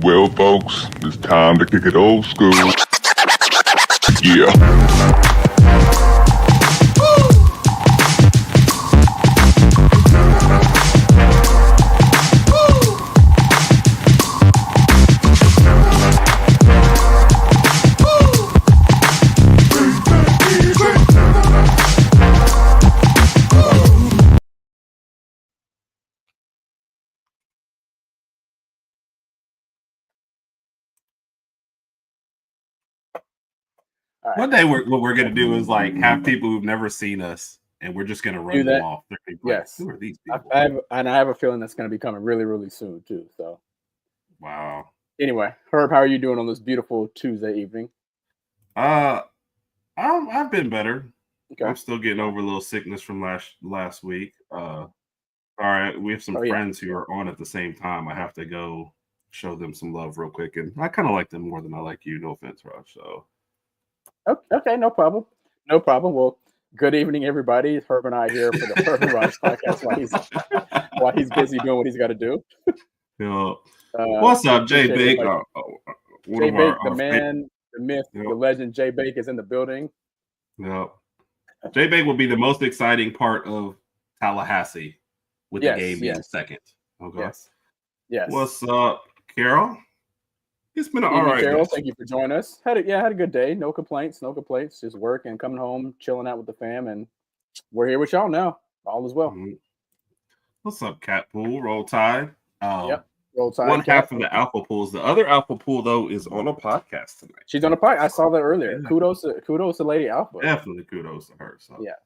Well, folks, it's time to kick it old school. Yeah. One day what we're going to do is like have people who've never seen us, and we're just going to run them off. Yes. Who are these people? I have a feeling that's going to be coming really, really soon too. So, wow. Anyway, Herb, how are you doing on this beautiful Tuesday evening? I've been better. Okay. I'm still getting over a little sickness from last week. All right, we have some friends who are on at the same time. I have to go show them some love real quick, and I kind of like them more than I like you. No offense, Rodg. So. Okay, no problem. No problem. Well, good evening, everybody. Herb and I here for the Herb and Rodg podcast while he's busy doing what he's got to do. What's up, Jay Bake? Jay Bake, the man, the myth, the legend. Jay Bake is in the building. Yep. Jay Bake will be the most exciting part of Tallahassee with the game being second. Okay. Yes. What's up, Carol? It's been all right. Carol, thank you for joining us. Had a good day. No complaints. Just working, coming home, chilling out with the fam, and we're here with y'all now. All is well. Mm-hmm. What's up, Cat Pool? Roll Tide. Roll Tide. One half of the Alpha Pools. The other Alpha Pool though is on a podcast tonight. She's on a podcast. I saw that earlier. Yeah. Kudos to Lady Alpha. Definitely kudos to her. So. Yeah.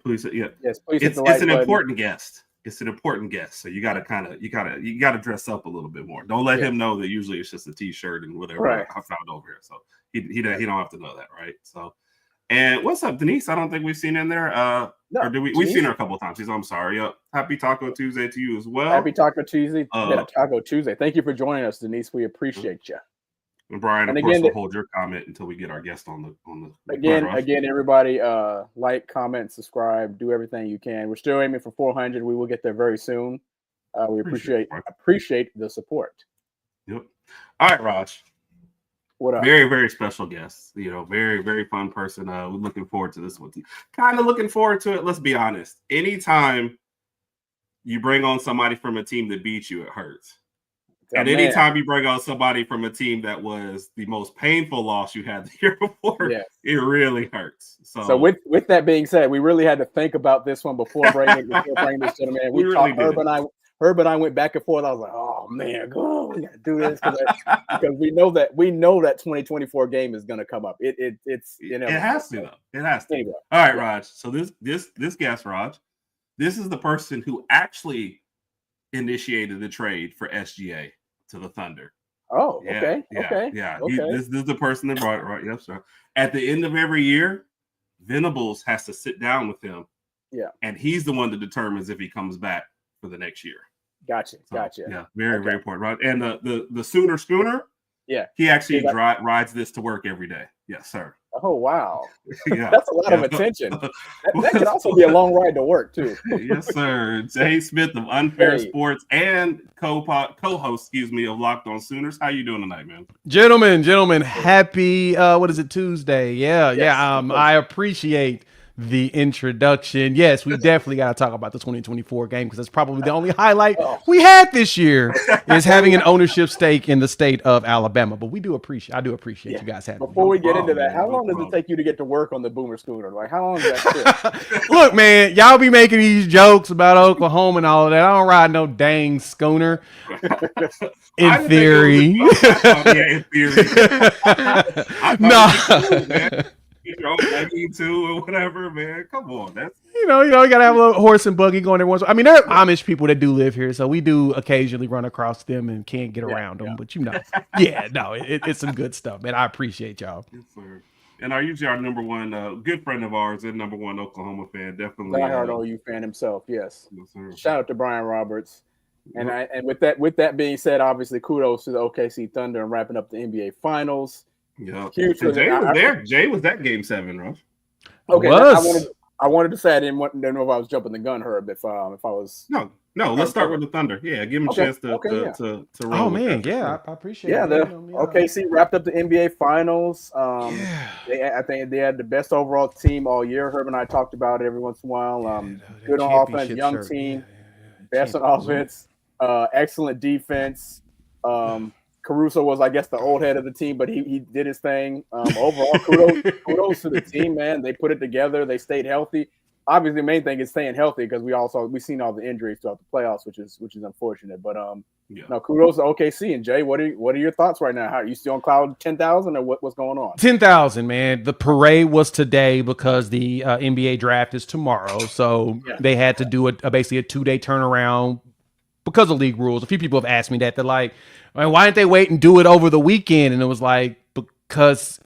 Please. Yes. Please. It's an important guest. It's an important guest, so you got to dress up a little bit more. Don't let him know that usually it's just a t-shirt and whatever I found over here. So he don't have to know that, right? So, and what's up, Denise? I don't think we've seen in there. Or do we? We've seen her a couple of times. I'm sorry. Happy Taco Tuesday to you as well. Happy Taco Tuesday. Taco Tuesday. Thank you for joining us, Denise. We appreciate you. And Brian, of course, we'll hold your comment until we get our guest on the Again, everybody, like, comment, subscribe, do everything you can. We're still aiming for 400. We will get there very soon. We appreciate the support. Yep. All right, Rodg. What up? Very, very special guest. Very, very fun person. We're looking forward to this one. Kind of looking forward to it. Let's be honest. Anytime you bring on somebody from a team that beats you, it hurts. And anytime you bring on somebody from a team that was the most painful loss you had the year before, it really hurts. So with that being said, we really had to think about this one before bringing this gentleman. We really talked. Herb and I went back and forth. I was like, "Oh man, we got to do this," because we know that 2024 game is going to come up. It has to though. It has to. Anyway, all right, Rodg. So this guest, Rodg, this is the person who actually initiated the trade for SGA to the Thunder. Oh, okay. This is the person that brought it, right? Yep, sir. At the end of every year, Venables has to sit down with him. Yeah. And he's the one that determines if he comes back for the next year. Gotcha. Yeah, very, very important, right? And the Sooner Schooner, he actually rides this to work every day. Yes, sir. Oh, wow. That's a lot of attention. That could also be a long ride to work, too. Yes, sir. Jay Smith of Unfair Sports and co-host, of Locked On Sooners. How you doing tonight, man? Gentlemen, happy, Tuesday. Yeah. I appreciate the introduction. Yes, we definitely got to talk about the 2024 game because that's probably the only highlight we had this year is having an ownership stake in the state of Alabama. But I do appreciate you guys having me. Before we get into that, how long does it take you to get to work on the Boomer Schooner? Like, how long does that take? Look, man, y'all be making these jokes about Oklahoma and all of that. I don't ride no dang schooner. In theory. In theory. No. Too or whatever, man. Come on, that's you gotta have a little horse and buggy going there once. I mean, there are Amish people that do live here, so we do occasionally run across them and can't get around them. But it's some good stuff, man. I appreciate y'all. Yes, sir. And are usually our number one good friend of ours and number one Oklahoma fan, definitely. Diehard OU fan himself, yes. Shout out to Brian Roberts. And with that being said, obviously kudos to the OKC Thunder and wrapping up the NBA Finals. Yeah, Jay was there. Jay was at Game 7, right? Okay, I wanted to say I didn't know if I was jumping the gun, Herb. If I was no. Let's start with the Thunder. Yeah, give them a chance to roll. Oh man, yeah, I appreciate. Yeah, the OKC wrapped up the NBA Finals. I think they had the best overall team all year. Herb and I talked about it every once in a while. Good on offense, young team, best on offense, excellent defense. Caruso was, I guess, the old head of the team, but he did his thing. Overall, kudos to the team, man. They put it together. They stayed healthy. Obviously, the main thing is staying healthy because we've seen all the injuries throughout the playoffs, which is unfortunate. But no, kudos to OKC. And Jay, what are your thoughts right now? How are you still on cloud 10,000 or what's going on? 10,000, man. The parade was today because the NBA draft is tomorrow, so they had to do basically a 2-day turnaround because of league rules. A few people have asked me that. They're like, why didn't they wait and do it over the weekend? And it was like, because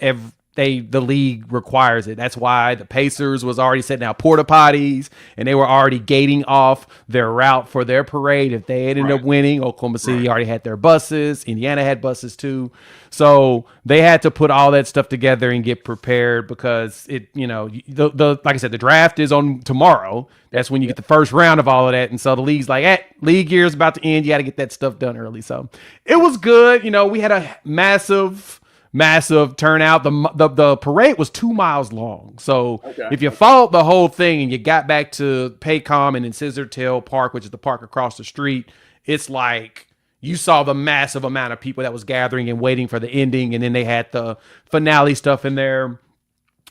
the league requires it. That's why the Pacers was already setting out porta potties, and they were already gating off their route for their parade. If they ended up winning, Oklahoma City already had their buses. Indiana had buses too. So they had to put all that stuff together and get prepared because like I said, the draft is on tomorrow. That's when you get the first round of all of that. And so the league's like, league year is about to end. You got to get that stuff done early. So it was good. We had a massive turnout. The parade was 2 miles long. So if you followed the whole thing and you got back to Paycom and in Scissortail Park, which is the park across the street, it's like you saw the massive amount of people that was gathering and waiting for the ending. And then they had the finale stuff in there.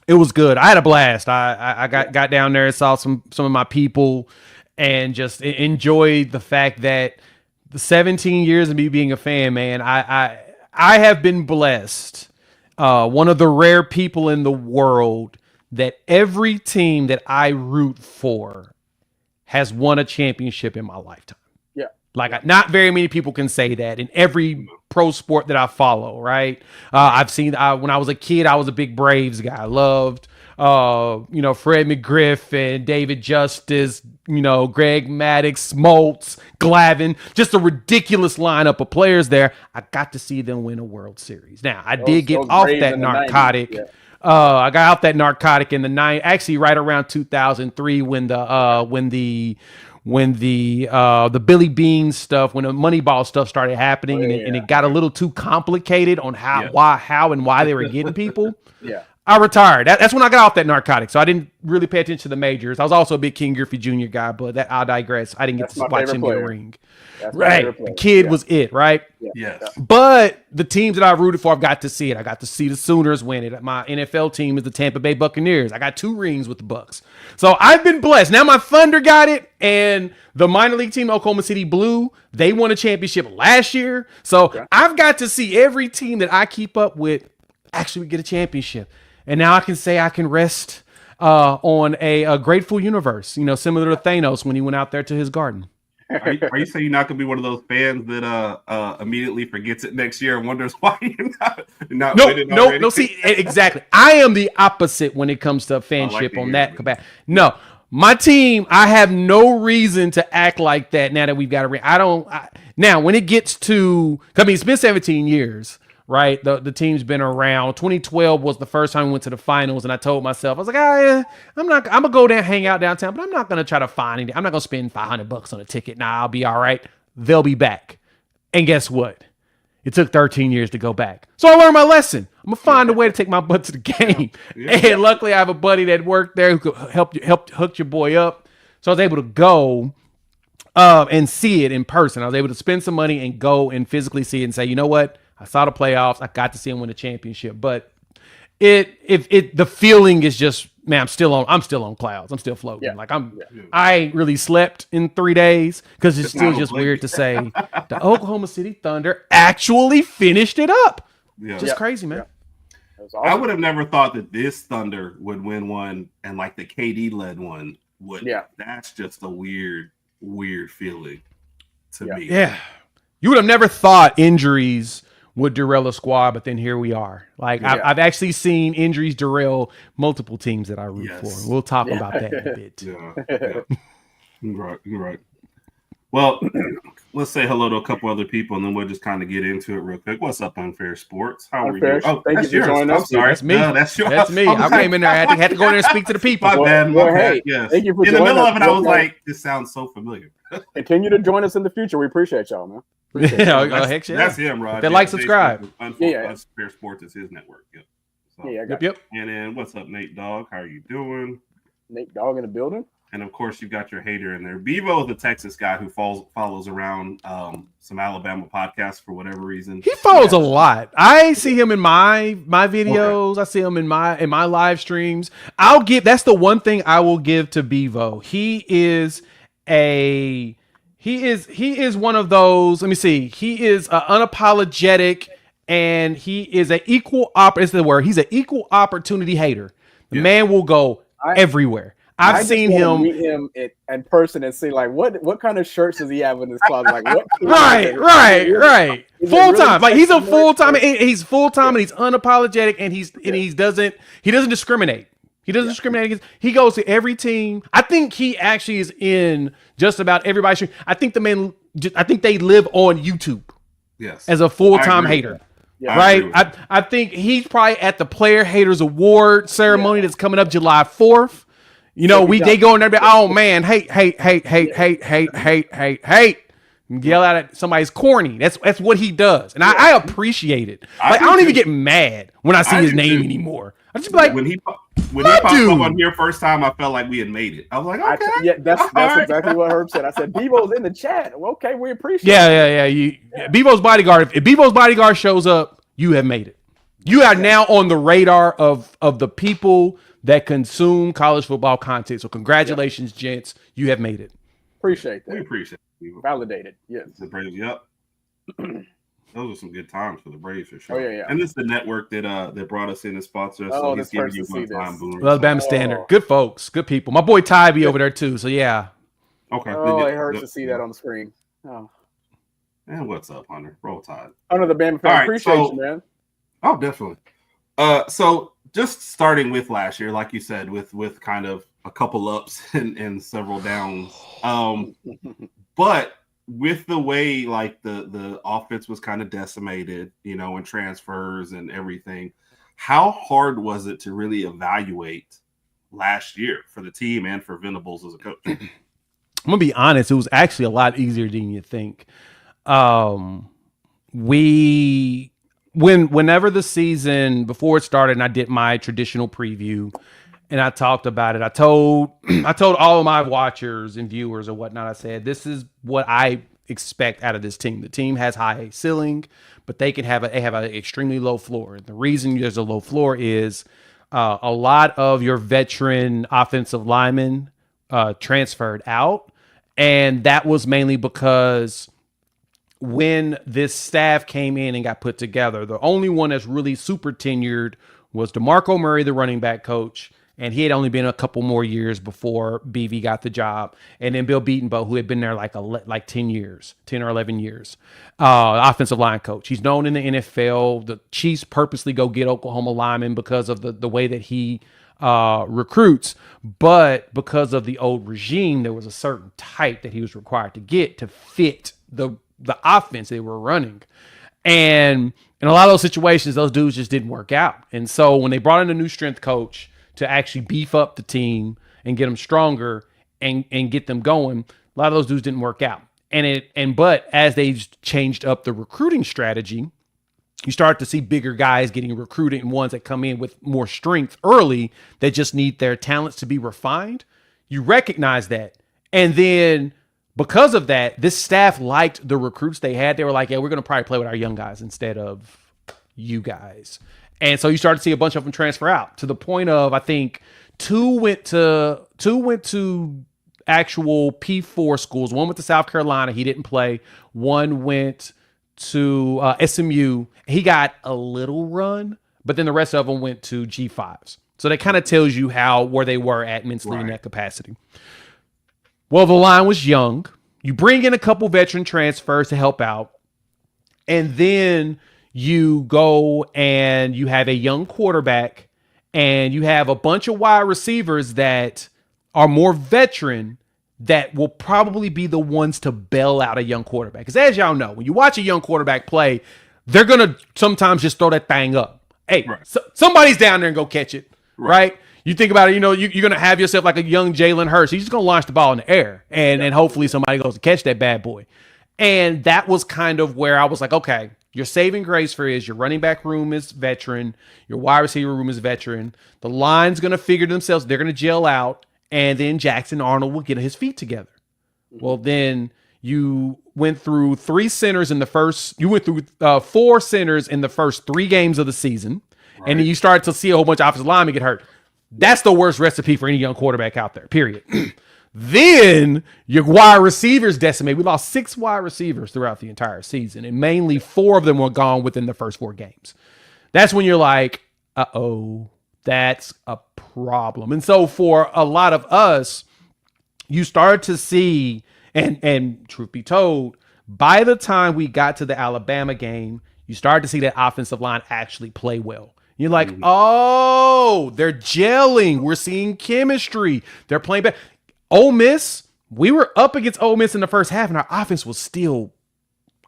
It was good. I had a blast. I got down there and saw some of my people and just enjoyed the fact that the 17 years of me being a fan, man, I have been blessed. One of the rare people in the world that every team that I root for has won a championship in my lifetime. Yeah. Not very many people can say that in every pro sport that I follow, right? I've seen, when I was a kid, I was a big Braves guy. I loved, Fred McGriff and David Justice, Greg Maddux, Smoltz, Glavine, just a ridiculous lineup of players there. I got to see them win a World Series. Now, I did get off that narcotic. I got out that narcotic in the actually right around 2003 when the Billy Bean stuff, when the Moneyball stuff started happening, and it got a little too complicated on how and why they were getting people. I retired. That's when I got off that narcotic. So I didn't really pay attention to the majors. I was also a big King Griffey Jr. guy, but I'll digress. I didn't get to watch him in the ring. Right. The kid was it, right? Yes. But the teams that I rooted for, I've got to see it. I got to see the Sooners win it. My NFL team is the Tampa Bay Buccaneers. I got 2 rings with the Bucks. So I've been blessed. Now my Thunder got it, and the minor league team, Oklahoma City Blue, they won a championship last year. So I've got to see every team that I keep up with actually get a championship. And now I can say I can rest on a grateful universe, similar to Thanos when he went out there to his garden. Are you saying you're not going to be one of those fans that immediately forgets it next year and wonders why you're not winning already? No, see, exactly. I am the opposite when it comes to fanship on that capacity. No, my team, I have no reason to act like that now that we've got a ring. Now, when it gets to, it's been 17 years. Right, the team's been around. 2012 was the first time we went to the finals, and I told myself, I was like, I'm gonna go down, hang out downtown, but I'm not gonna try to find anything. I'm not gonna spend $500 on a ticket. Nah, I'll be all right. They'll be back. And guess what? It took 13 years to go back. So I learned my lesson. I'm gonna find a way to take my butt to the game. And luckily, I have a buddy that worked there who could help hook your boy up. So I was able to go and see it in person. I was able to spend some money and go and physically see it and say, you know what? I saw the playoffs. I got to see him win a championship, but the feeling is just, man, I'm still on clouds. I'm still floating. I ain't really slept in 3 days because it's still just weird to say the Oklahoma City Thunder actually finished it up. Just crazy, man. Awesome. I would have never thought that this Thunder would win one and like the KD led one would. Yeah. That's just a weird feeling to me. Yeah. You would have never thought injuries would derail a squad, but then here we are. I've actually seen injuries derail multiple teams that I root for. We'll talk about that in a bit. You're right. Well, let's say hello to a couple other people, and then we'll just kind of get into it real quick. What's up, Unfair Sports? How are you? Oh, thank you for joining us. That's me. That's yours. That's me. I came in there. I had to go in there and speak to the people. My bad. Hey, yes. Thank you for in the joining middle us. of it, I was like, "This sounds so familiar." Continue to join us in the future. We appreciate y'all, man. Heck yeah. That's him, Rod. Like, subscribe. Unfair Sports is his network. Yep. So, Yep. And then what's up, Nate Dogg? How are you doing? Nate Dogg in the building. And of course, you got your hater in there. Bevo, the Texas guy who follows around some Alabama podcasts for whatever reason. He follows a lot. I see him in my videos. Okay. I see him in my live streams. That's the one thing I will give to Bevo. He is one of those. Let me see. He is unapologetic, and he is He's an equal opportunity hater. The man will go everywhere. I've seen him meet him in person and see like what kind of shirts does he have in his closet? Like what? Right. Full time. Like he's a full time. He's full time and he's unapologetic and he doesn't discriminate. He doesn't discriminate. He goes to every team. I think he actually is in just about everybody's stream. I think they live on YouTube. Yes. As a full time hater. Yeah, right. I think he's probably at the Player Haters Award ceremony that's coming up July 4th. You know, they go in there, oh man, hate. Yell out at somebody's corny. That's what he does. And I appreciate it. Like I don't even get mad when I see his name anymore. I just be like, when he popped up on here first time, I felt like we had made it. I was like, okay. That's exactly what Herb said. I said, Bevo's in the chat. Well, okay, we appreciate it. Yeah. Bevo's bodyguard. If Bevo's bodyguard shows up, you have made it. You are now on the radar of the people that consume college football content. So congratulations, gents. You have made it. Appreciate that. We appreciate it. Validated. Yes. The Braves, yep. Those are some good times for the Braves for sure. Oh, yeah. And this is the network that brought us in and sponsored us. So he's giving you one time boom. Alabama Standard. Good folks. Good people. My boy Ty be over there too. So yeah. Okay. Oh, it hurts to see that on the screen. Oh. And what's up, Hunter? Roll Tide. Hunter the Bama fan. Appreciate you, man. Oh, definitely. So just starting with last year, like you said, with kind of a couple ups and several downs. But with the way like the offense was kind of decimated, and transfers and everything, how hard was it to really evaluate last year for the team and for Venables as a coach? I'm gonna be honest, it was actually a lot easier than you think. Whenever the season before it started and I did my traditional preview and I talked about it, I told all of my watchers and viewers or whatnot, I said, this is what I expect out of this team. The team has high ceiling, but they have an extremely low floor. And the reason there's a low floor is a lot of your veteran offensive linemen transferred out. And that was mainly because when this staff came in and got put together, the only one that's really super tenured was DeMarco Murray, the running back coach. And he had only been a couple more years before BV got the job. And then Bill Beatonbow, who had been there like 10 or 11 years, offensive line coach. He's known in the NFL. The Chiefs purposely go get Oklahoma linemen because of the way that he recruits. But because of the old regime, there was a certain type that he was required to get to fit the offense they were running. And in a lot of those situations, those dudes just didn't work out. And so when they brought in a new strength coach to actually beef up the team and get them stronger and get them going, a lot of those dudes didn't work out. But as they changed up the recruiting strategy, you start to see bigger guys getting recruited and ones that come in with more strength early that just need their talents to be refined. You recognize that. And then because of that, this staff liked the recruits they had. They were like, yeah, we're going to probably play with our young guys instead of you guys. And so you start to see a bunch of them transfer out to the point of, I think, two went to actual P4 schools. One went to South Carolina. He didn't play. One went to SMU. He got a little run, but then the rest of them went to G5s. So that kind of tells you where they were at mentally in that capacity. Well, the line was young. You bring in a couple veteran transfers to help out. And then you go and you have a young quarterback and you have a bunch of wide receivers that are more veteran that will probably be the ones to bail out a young quarterback. Because as y'all know, when you watch a young quarterback play, they're going to sometimes just throw that thing up. Hey, somebody's down there and go catch it, right? You think about it, you're going to have yourself like a young Jalen Hurts. He's just going to launch the ball in the air, and hopefully somebody goes to catch that bad boy. And that was kind of where I was like, okay, your saving grace for is your running back room is veteran, your wide receiver room is veteran. The line's going to figure themselves. They're going to gel out, and then Jackson Arnold will get his feet together. Well, then you went through 4 centers in the first 3 games of the season, and then you started to see a whole bunch of offensive linemen get hurt. That's the worst recipe for any young quarterback out there, period. Then your wide receivers decimated. We lost 6 wide receivers throughout the entire season, and mainly 4 of them were gone within the first 4 games. That's when you're like, uh-oh, that's a problem. And so for a lot of us, you start to see, and truth be told, by the time we got to the Alabama game, you started to see that offensive line actually play well. You're like, oh, they're gelling. We're seeing chemistry. They're playing better. Ole Miss, we were up against Ole Miss in the first half, and our offense was still,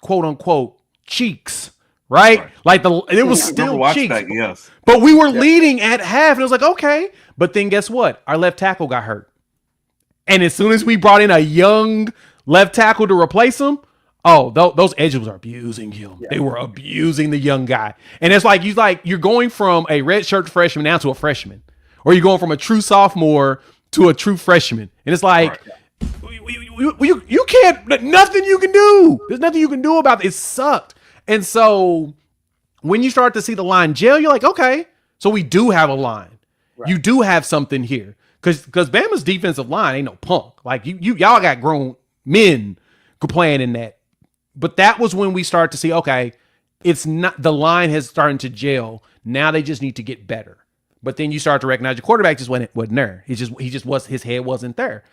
quote unquote, cheeks, right? Like it was still cheeks. That, yes. But we were leading at half, and it was like, okay. But then guess what? Our left tackle got hurt. And as soon as we brought in a young left tackle to replace him, those edges were abusing him. Yeah. They were abusing the young guy. And it's like you're going from a redshirt freshman now to a freshman. Or you're going from a true sophomore to a true freshman. And it's like, you can't, nothing you can do. There's nothing you can do about it. It sucked. And so when you start to see the line gel, you're like, okay, so we do have a line. Right. You do have something here. Because Bama's defensive line ain't no punk. Like y'all got grown men playing in that. But that was when we start to see, okay, it's not, the line has started to gel. Now they just need to get better. But then you start to recognize your quarterback just wasn't there. He just was, his head wasn't there.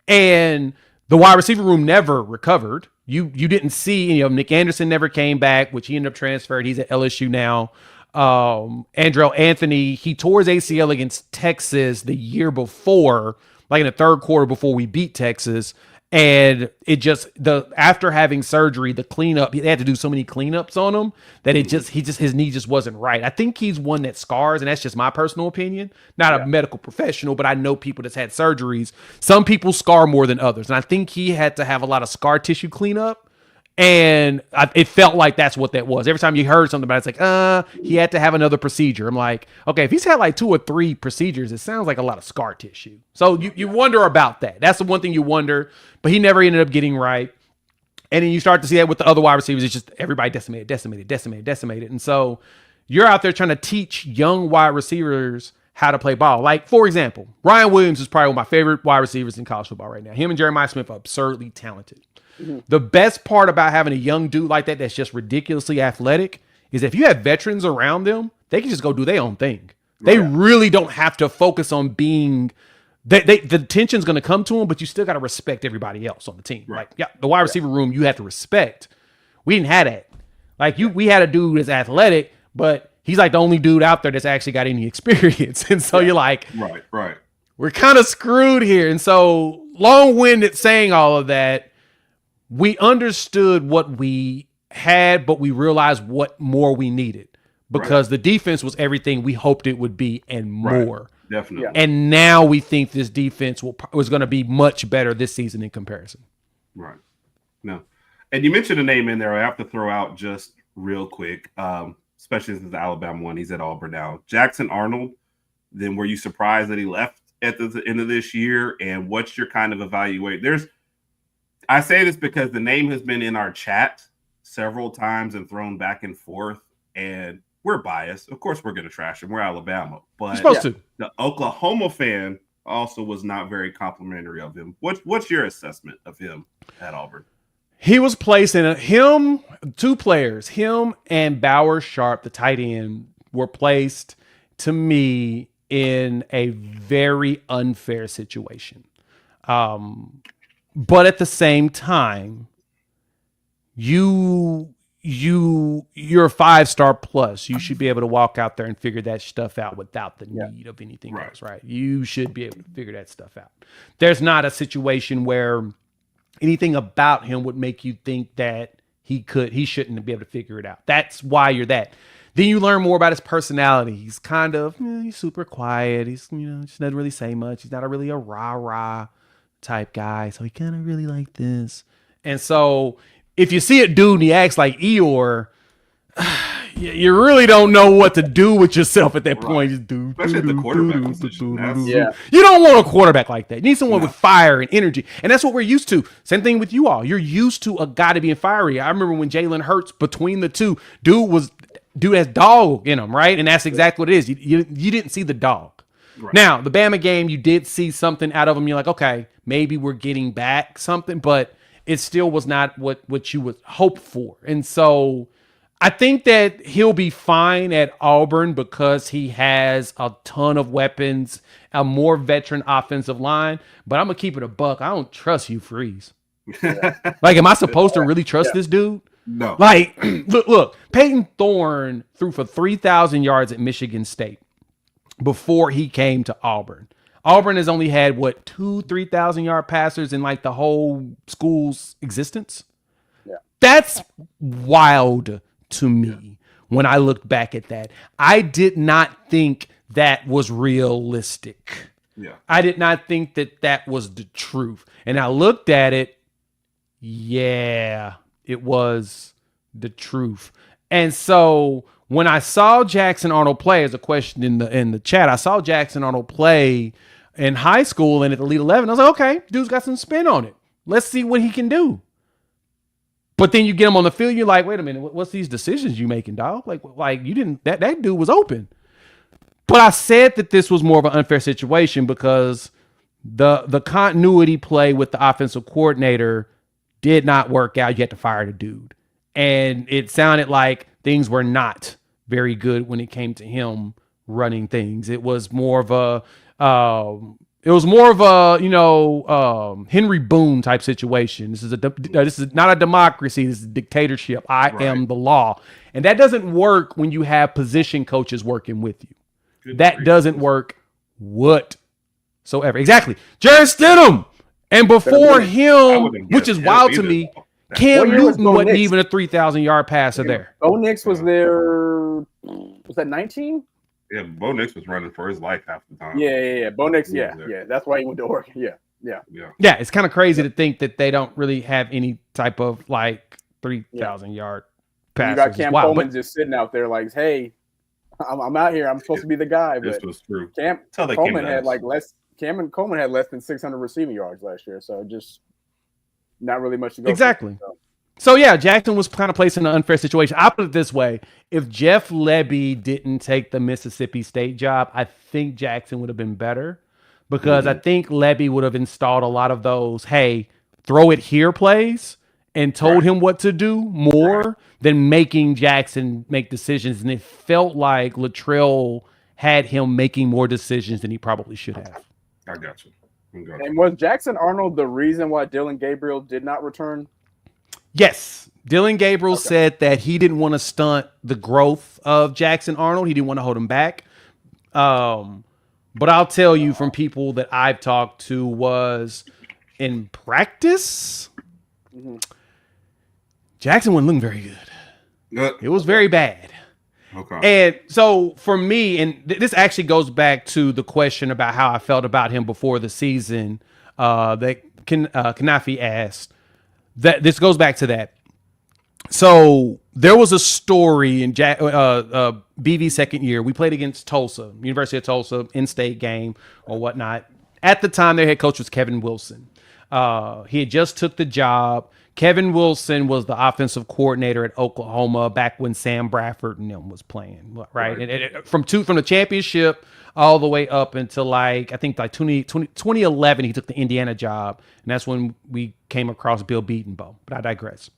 And the wide receiver room never recovered. You didn't see, Nick Anderson never came back, which he ended up transferred. He's at LSU now. Andrell Anthony, he tore his ACL against Texas the year before, like in the third quarter before we beat Texas. And it just, after having surgery, the cleanup, they had to do so many cleanups on him that his knee just wasn't right. I think he's one that scars, and that's just my personal opinion. Not a medical professional, but I know people that's had surgeries. Some people scar more than others. And I think he had to have a lot of scar tissue cleanup. And it felt like that's what that was. Every time you heard something about it, it's like, he had to have another procedure. I'm like, okay, if he's had like 2 or 3 procedures, it sounds like a lot of scar tissue. So you wonder about that. That's the one thing you wonder, but he never ended up getting right. And then you start to see that with the other wide receivers. It's just everybody decimated. And so you're out there trying to teach young wide receivers how to play ball. Like, for example, Ryan Williams is probably one of my favorite wide receivers in college football right now. Him and Jeremiah Smith are absurdly talented. Mm-hmm. The best part about having a young dude like that that's just ridiculously athletic is if you have veterans around them, they can just go do their own thing. They really don't have to focus on being the tension's going to come to them, but you still got to respect everybody else on the team. Right. Like, the wide receiver room, you have to respect. We didn't have that. Like, we had a dude that's athletic, but he's like the only dude out there that's actually got any experience. And so you're like, right. We're kind of screwed here. And so long-winded saying all of that, we understood what we had, but we realized what more we needed because the defense was everything we hoped it would be and more. Definitely. And now we think this defense was going to be much better this season in comparison. Right. No. And you mentioned a name in there I have to throw out just real quick, especially since the Alabama one. He's at Auburn now. Jackson Arnold. Then were you surprised that he left at the end of this year? And what's your kind of evaluate? I say this because the name has been in our chat several times and thrown back and forth, and we're biased. Of course, we're going to trash him. We're Alabama, but the Oklahoma fan also was not very complimentary of him. What's your assessment of him at Auburn? He was placed in two players, him and Bauer Sharp, the tight end, were placed to me in a very unfair situation. But at the same time, you you're a 5-star plus. You should be able to walk out there and figure that stuff out without the need of anything else, right? You should be able to figure that stuff out. There's not a situation where anything about him would make you think that he shouldn't be able to figure it out. That's why you're that. Then you learn more about his personality. He's kind of, he's super quiet. He's, just doesn't really say much. He's not really a rah-rah type guy. So he kind of really like this. And so if you see a dude and he acts like Eeyore, you really don't know what to do with yourself at that point. Just especially at the quarterback position. You don't want a quarterback like that. You need someone with fire and energy. And that's what we're used to. Same thing with you all. You're used to a guy to being fiery. I remember when Jalen Hurts, between the two, dude has dog in him, right? And that's exactly what it is. You didn't see the dog. Right. Now, the Bama game, you did see something out of him. You're like, okay, maybe we're getting back something, but it still was not what you would hope for. And so I think that he'll be fine at Auburn because he has a ton of weapons, a more veteran offensive line. But I'm going to keep it a buck. I don't trust Hugh Freeze. Like, am I supposed to really trust this dude? No. Like, look, Peyton Thorne threw for 3,000 yards at Michigan State before he came to Auburn. Auburn has only had, 2,000-3,000 yard passers in like the whole school's existence. Yeah. That's wild to me when I looked back at that. I did not think that was realistic. Yeah. I did not think that was the truth. And I looked at it. Yeah, it was the truth. And so when I saw Jackson Arnold play, as a question in the chat, I saw Jackson Arnold play in high school and at the Elite 11. I was like, okay, dude's got some spin on it. Let's see what he can do. But then you get him on the field, you're like, wait a minute, what's these decisions you making, dog? Like you didn't, that dude was open. But I said that this was more of an unfair situation because the continuity play with the offensive coordinator did not work out. You had to fire the dude. And it sounded like things were not very good when it came to him running things. It was more of a Henry Boone type situation. This is not a democracy. This is a dictatorship. I am the law. And that doesn't work when you have position coaches working with you. That doesn't work whatsoever. Exactly. Jared Stidham. And before him, which is wild to me, Cam Newton wasn't even a 3,000 yard passer there. Bo Nix was there. Was that 19? Yeah, Bo Nix was running for his life half the time. Yeah. Bo Nix, yeah. That's why he went to Oregon. Yeah. It's kind of crazy to think that they don't really have any type of like 3,000 yard passers. You got Cam Coleman just sitting out there like, hey, I'm out here. I'm supposed to be the guy. But this was true. Coleman had less than 600 receiving yards last year. So just not really much to go. Exactly. So yeah, Jackson was kind of placed in an unfair situation. I'll put it this way. If Jeff Lebby didn't take the Mississippi State job, I think Jackson would have been better because I think Lebby would have installed a lot of those, hey, throw it here plays and told him what to do more than making Jackson make decisions. And it felt like Latrell had him making more decisions than he probably should have. I got you. And was Jackson Arnold the reason why Dylan Gabriel did not return? Yes. Dylan Gabriel said that he didn't want to stunt the growth of Jackson Arnold. He didn't want to hold him back. But I'll tell you from people that I've talked to was in practice, Jackson wasn't looking very good. It was very bad. Okay. And so for me, and this actually goes back to the question about how I felt about him before the season that Kanafi asked. That this goes back to that. So there was a story in BV's second year. We played against Tulsa, University of Tulsa, in-state game or whatnot. At the time, their head coach was Kevin Wilson. He had just took the job. Kevin Wilson was the offensive coordinator at Oklahoma back when Sam Bradford and them was playing, right? And from the championship all the way up until I think 2011, he took the Indiana job, and that's when we came across Bill Beatonbow. But I digress.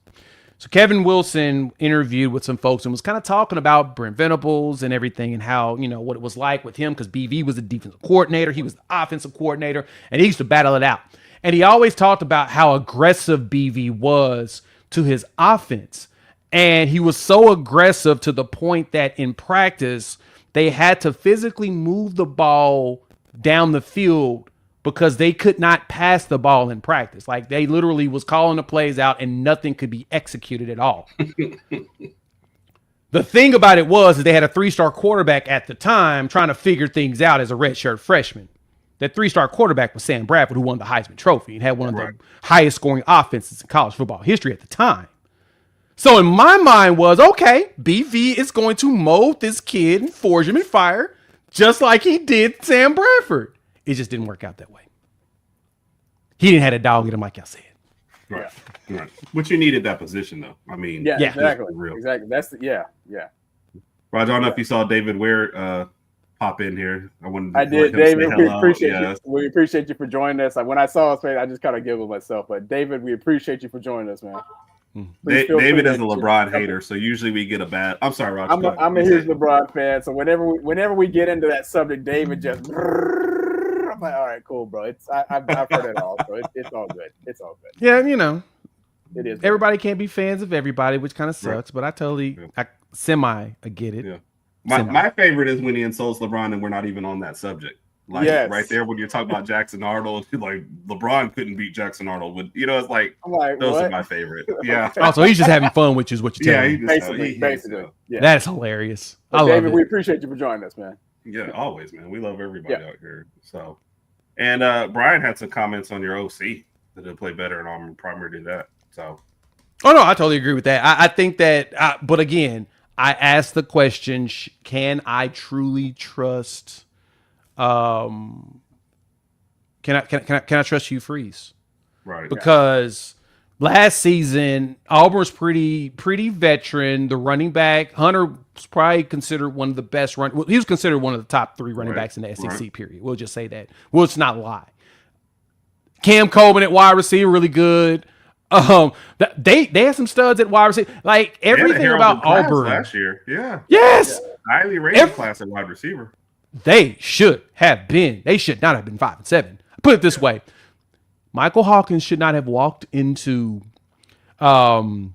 So Kevin Wilson interviewed with some folks and was kind of talking about Brent Venables and everything and how, what it was like with him because BV was the defensive coordinator, he was the offensive coordinator, and he used to battle it out. And he always talked about how aggressive BV was to his offense. And he was so aggressive to the point that in practice, they had to physically move the ball down the field because they could not pass the ball in practice. Like they literally was calling the plays out and nothing could be executed at all. The thing about it was is they had a 3-star quarterback at the time trying to figure things out as a redshirt freshman. That 3-star quarterback was Sam Bradford, who won the Heisman Trophy and had one of the highest scoring offenses in college football history at the time. So in my mind was, okay, BV is going to mold this kid and forge him in fire just like he did Sam Bradford. It just didn't work out that way. He didn't have a dog in him, like y'all said. Right. Right. But you needed that position, though. I mean, yeah. Exactly. Exactly. That's yeah. Rod, I don't know if you saw David Ware pop in here. I did, David. We appreciate you. We appreciate you for joining us. When I saw his face, I just kind of giggled myself. But David, we appreciate you for joining us, man. David is a LeBron hater, so usually we get a bad. I'm sorry, Rod. I'm a huge LeBron fan, so whenever we get into that subject, David just. I'm like, all right, cool, bro. I've heard it all, so it's all good. It's all good. Yeah, you know, it is. Everybody can't be fans of everybody, which kind of sucks. But I totally, I get it. Yeah. My favorite is when he insults LeBron and we're not even on that subject. Like right there when you're talking about Jackson Arnold, like LeBron couldn't beat Jackson Arnold. With it's like those what? are my favorite. Yeah. Oh, so he's just having fun, which is what you're telling me. Basically. Yeah. That's hilarious. I love David, we appreciate you for joining us, man. Yeah, always, man. We love everybody out here. So, and Brian had some comments on your OC that he'll play better, and I'm primary to that. So, oh no, I totally agree with that. I think that, but again, I asked the question: can I truly trust? Can I trust Hugh Freeze? Right. Because last season Auburn was pretty veteran. The running back Hunter was probably considered one of the best he was considered one of the top 3 running backs in the SEC. Period. We'll just say that. We'll just not lie. Cam Coleman at wide receiver, really good. They had some studs at wide receiver. Like everything about Auburn last year. Yeah. Yes. Highly rated class at wide receiver. They should have been. They should not have been 5-7. Put it this way. Michael Hawkins should not have walked into the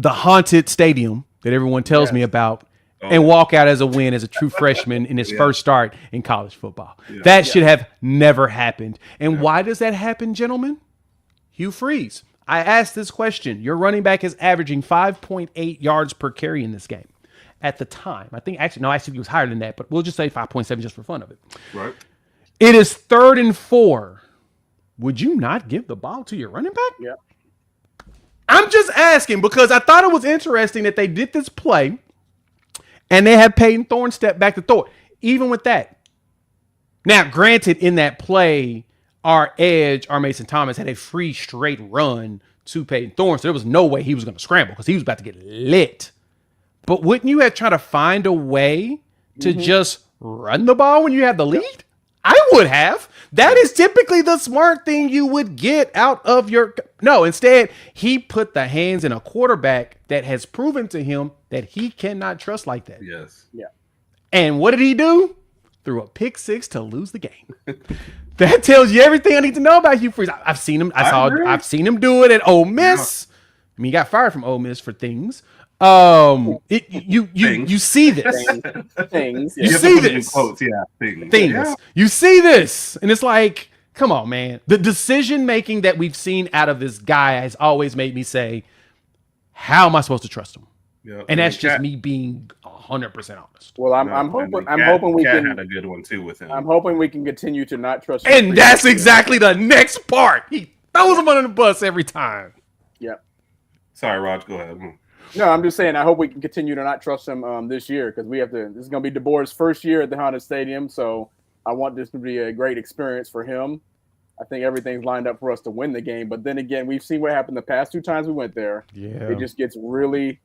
haunted stadium that everyone tells me about and walk out as a win as a true freshman in his first start in college football. That should have never happened. And why does that happen, gentlemen? Hugh Freeze. I asked this question. Your running back is averaging 5.8 yards per carry in this game. At the time, I think actually he was higher than that, but we'll just say 5.7 just for fun of it. Right. It is 3rd and 4. Would you not give the ball to your running back? Yeah. I'm just asking because I thought it was interesting that they did this play and they had Peyton Thorne step back to throw it. Even with that. Now, granted, in that play, our Mason Thomas, had a free straight run to Peyton Thorne, so there was no way he was going to scramble because he was about to get lit. But wouldn't you have tried to find a way to just run the ball when you have the lead? I would have. That is typically the smart thing you would get out of your... No, instead, he put the hands in a quarterback that has proven to him that he cannot trust like that. Yes. Yeah. And what did he do? Threw a pick 6 to lose the game. That tells you everything I need to know about Hugh Freeze. I've seen him. I've seen him do it at Ole Miss. I mean, he got fired from Ole Miss for things. You see this. Things. You see this. Quotes, things. Yeah. You see this, and it's like, come on, man. The decision making that we've seen out of this guy has always made me say, how am I supposed to trust him? Yeah. And that's just me being 100% honest. Well, I'm hoping we can. Had a good one too with him. I'm hoping we can continue to not trust him. And that's exactly the next part. He throws him under the bus every time. Yeah. Sorry, Rodg. Go ahead. No, I'm just saying I hope we can continue to not trust him this year because we have to. This is going to be DeBoer's first year at the Honda Stadium, so I want this to be a great experience for him. I think everything's lined up for us to win the game, but then again, we've seen what happened the past 2 times we went there. Yeah, it just gets really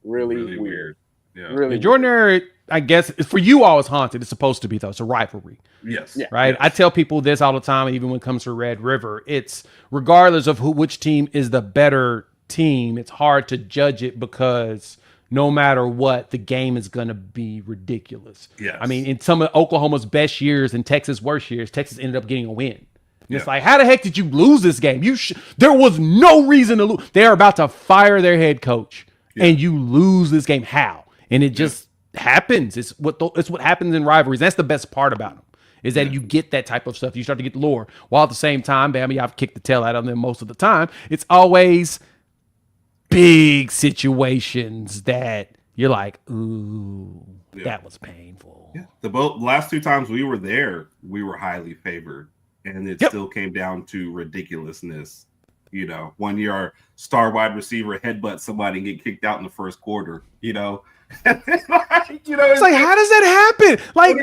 weird. Yeah, really. Jordan, I guess for you all is haunted. It's supposed to be though. It's a rivalry. Yes. Yeah. Right. Yes. I tell people this all the time, even when it comes to Red River. It's regardless of which team is the better team. It's hard to judge it because no matter what, the game is going to be ridiculous. Yes. I mean, in some of Oklahoma's best years and Texas' worst years, Texas ended up getting a win. And it's like, how the heck did you lose this game? There was no reason to lose. They're about to fire their head coach. and you lose this game. How? And it just happens. It's what happens in rivalries. That's the best part about them. Is that you get that type of stuff. You start to get the lore. While at the same time, Bambi, I've kicked the tail out of them most of the time. It's always big situations that you're like, ooh, that was painful. Yeah. The last 2 times we were there, we were highly favored. And it still came down to ridiculousness. You know, 1 year our star wide receiver headbutt somebody and get kicked out in the first quarter, you know. It's like, how does that happen? Like,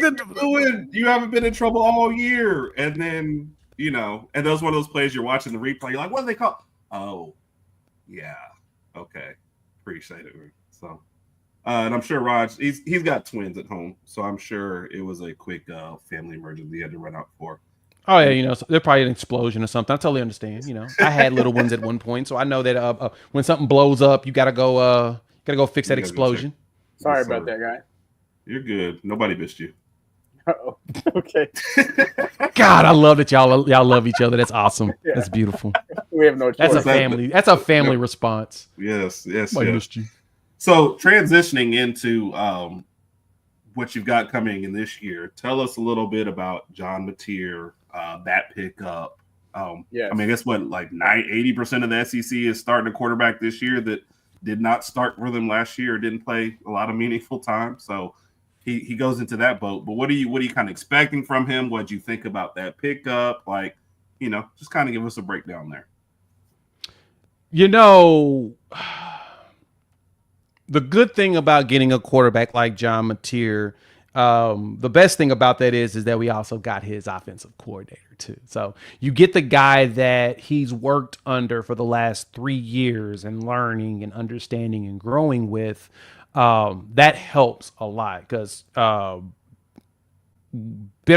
you haven't been in trouble all year, and then and those one of those plays you're watching the replay. You're like, what do they call? Oh, yeah, okay, appreciate it. So, and I'm sure Rodg, he's got twins at home, so I'm sure it was a quick family emergency he had to run out for. Oh yeah, so they're probably an explosion or something. I totally understand. I had little ones at one point, so I know that when something blows up, you gotta go fix that explosion. Sorry about that, guy. You're good. Nobody missed you. Uh-oh. Okay. God, I love that y'all love each other. That's awesome. Yeah. That's beautiful. We have no choice. That's a family response. Yes. I missed you. So transitioning into what you've got coming in this year, tell us a little bit about John Mateer, that pickup. I mean, I guess what, like 80% of the SEC is starting a quarterback this year that did not start for them last year, didn't play a lot of meaningful time. So he goes into that boat. But what are you kind of expecting from him? What do you think about that pickup? Like, just kind of give us a breakdown there. The good thing about getting a quarterback like John Mateer, the best thing about that is that we also got his offensive coordinator too. So you get the guy that he's worked under for the last 3 years and learning and understanding and growing with. That helps a lot because Ben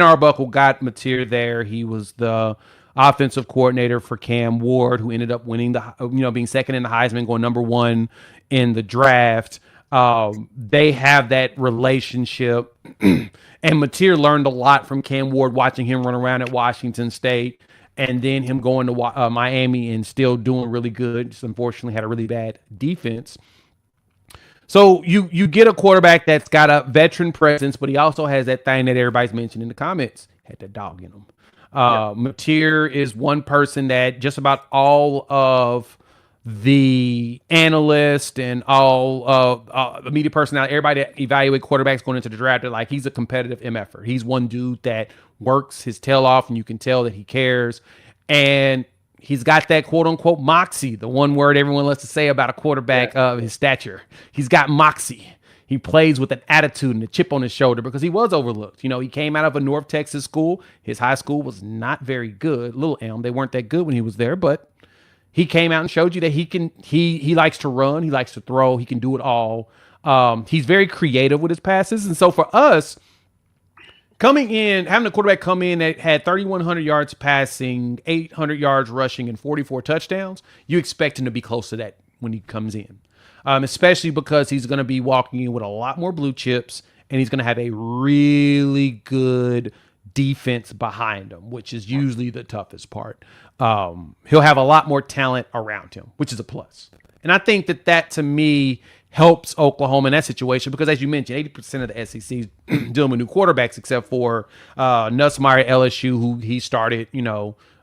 Arbuckle got Mateer there. He was the offensive coordinator for Cam Ward, who ended up winning being second in the Heisman, going number 1 in the draft. They have that relationship, and Mateer learned a lot from Cam Ward, watching him run around at Washington State, and then him going to Miami and still doing really good. Just unfortunately had a really bad defense. So you get a quarterback that's got a veteran presence, but he also has that thing that everybody's mentioned in the comments, had that dog in him. Mateer is one person that just about all of the analysts and all of the media personnel, everybody that evaluate quarterbacks going into the draft, they're like, he's a competitive MFer. He's one dude that works his tail off, and you can tell that he cares. And he's got that quote unquote moxie, the one word everyone loves to say about a quarterback of his stature. He's got moxie. He plays with an attitude and a chip on his shoulder because he was overlooked. He came out of a North Texas school. His high school was not very good. Little Elm, they weren't that good when he was there, but he came out and showed you that he likes to run, he likes to throw, he can do it all. He's very creative with his passes. And so for us, coming in, having a quarterback come in that had 3,100 yards passing, 800 yards rushing, and 44 touchdowns, you expect him to be close to that when he comes in. Especially because he's going to be walking in with a lot more blue chips, and he's going to have a really good defense behind him, which is usually the toughest part. He'll have a lot more talent around him, which is a plus. And I think that to me helps Oklahoma in that situation because, as you mentioned, 80% of the SEC is dealing with new quarterbacks except for Nussmeier at LSU, who he started,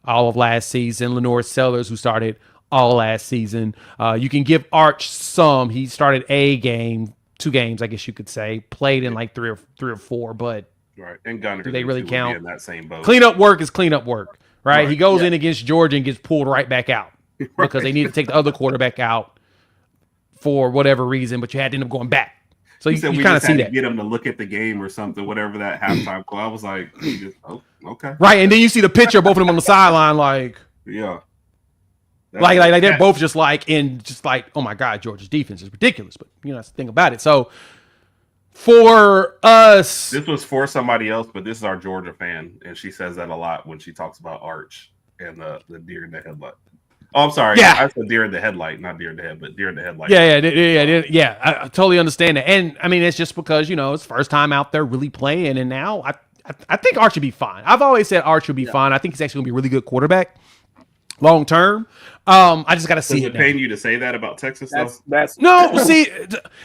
all of last season, Lenore Sellers, who started all last season. You can give Arch some. He started a game, 2 games, I guess you could say, played in like three or four, but right. And Gunner, do they really count? In that same boat. Cleanup work is cleanup work, right? He goes in against Georgia and gets pulled right back out because they need to take the other quarterback out for whatever reason, but you had to end up going back. So you kind of see that. Get him to look at the game or something, whatever that halftime call. I was like, okay. Right, and then you see the picture of both of them on the sideline, like, yeah. Like they're both just like, oh my God, Georgia's defense is ridiculous. But that's the thing about it. So for us, this was for somebody else, but this is our Georgia fan, and she says that a lot when she talks about Arch and the deer in the headlight. Oh, I'm sorry. Yeah, I said deer in the headlight, not deer in the head, but deer in the headlight. Yeah. I totally understand that, and I mean it's just because it's first time out there really playing, and now I think Arch should be fine. I've always said Arch should be fine. I think he's actually gonna be a really good quarterback. long term. I just got to see Does it pain you to say that about Texas? That's no. See,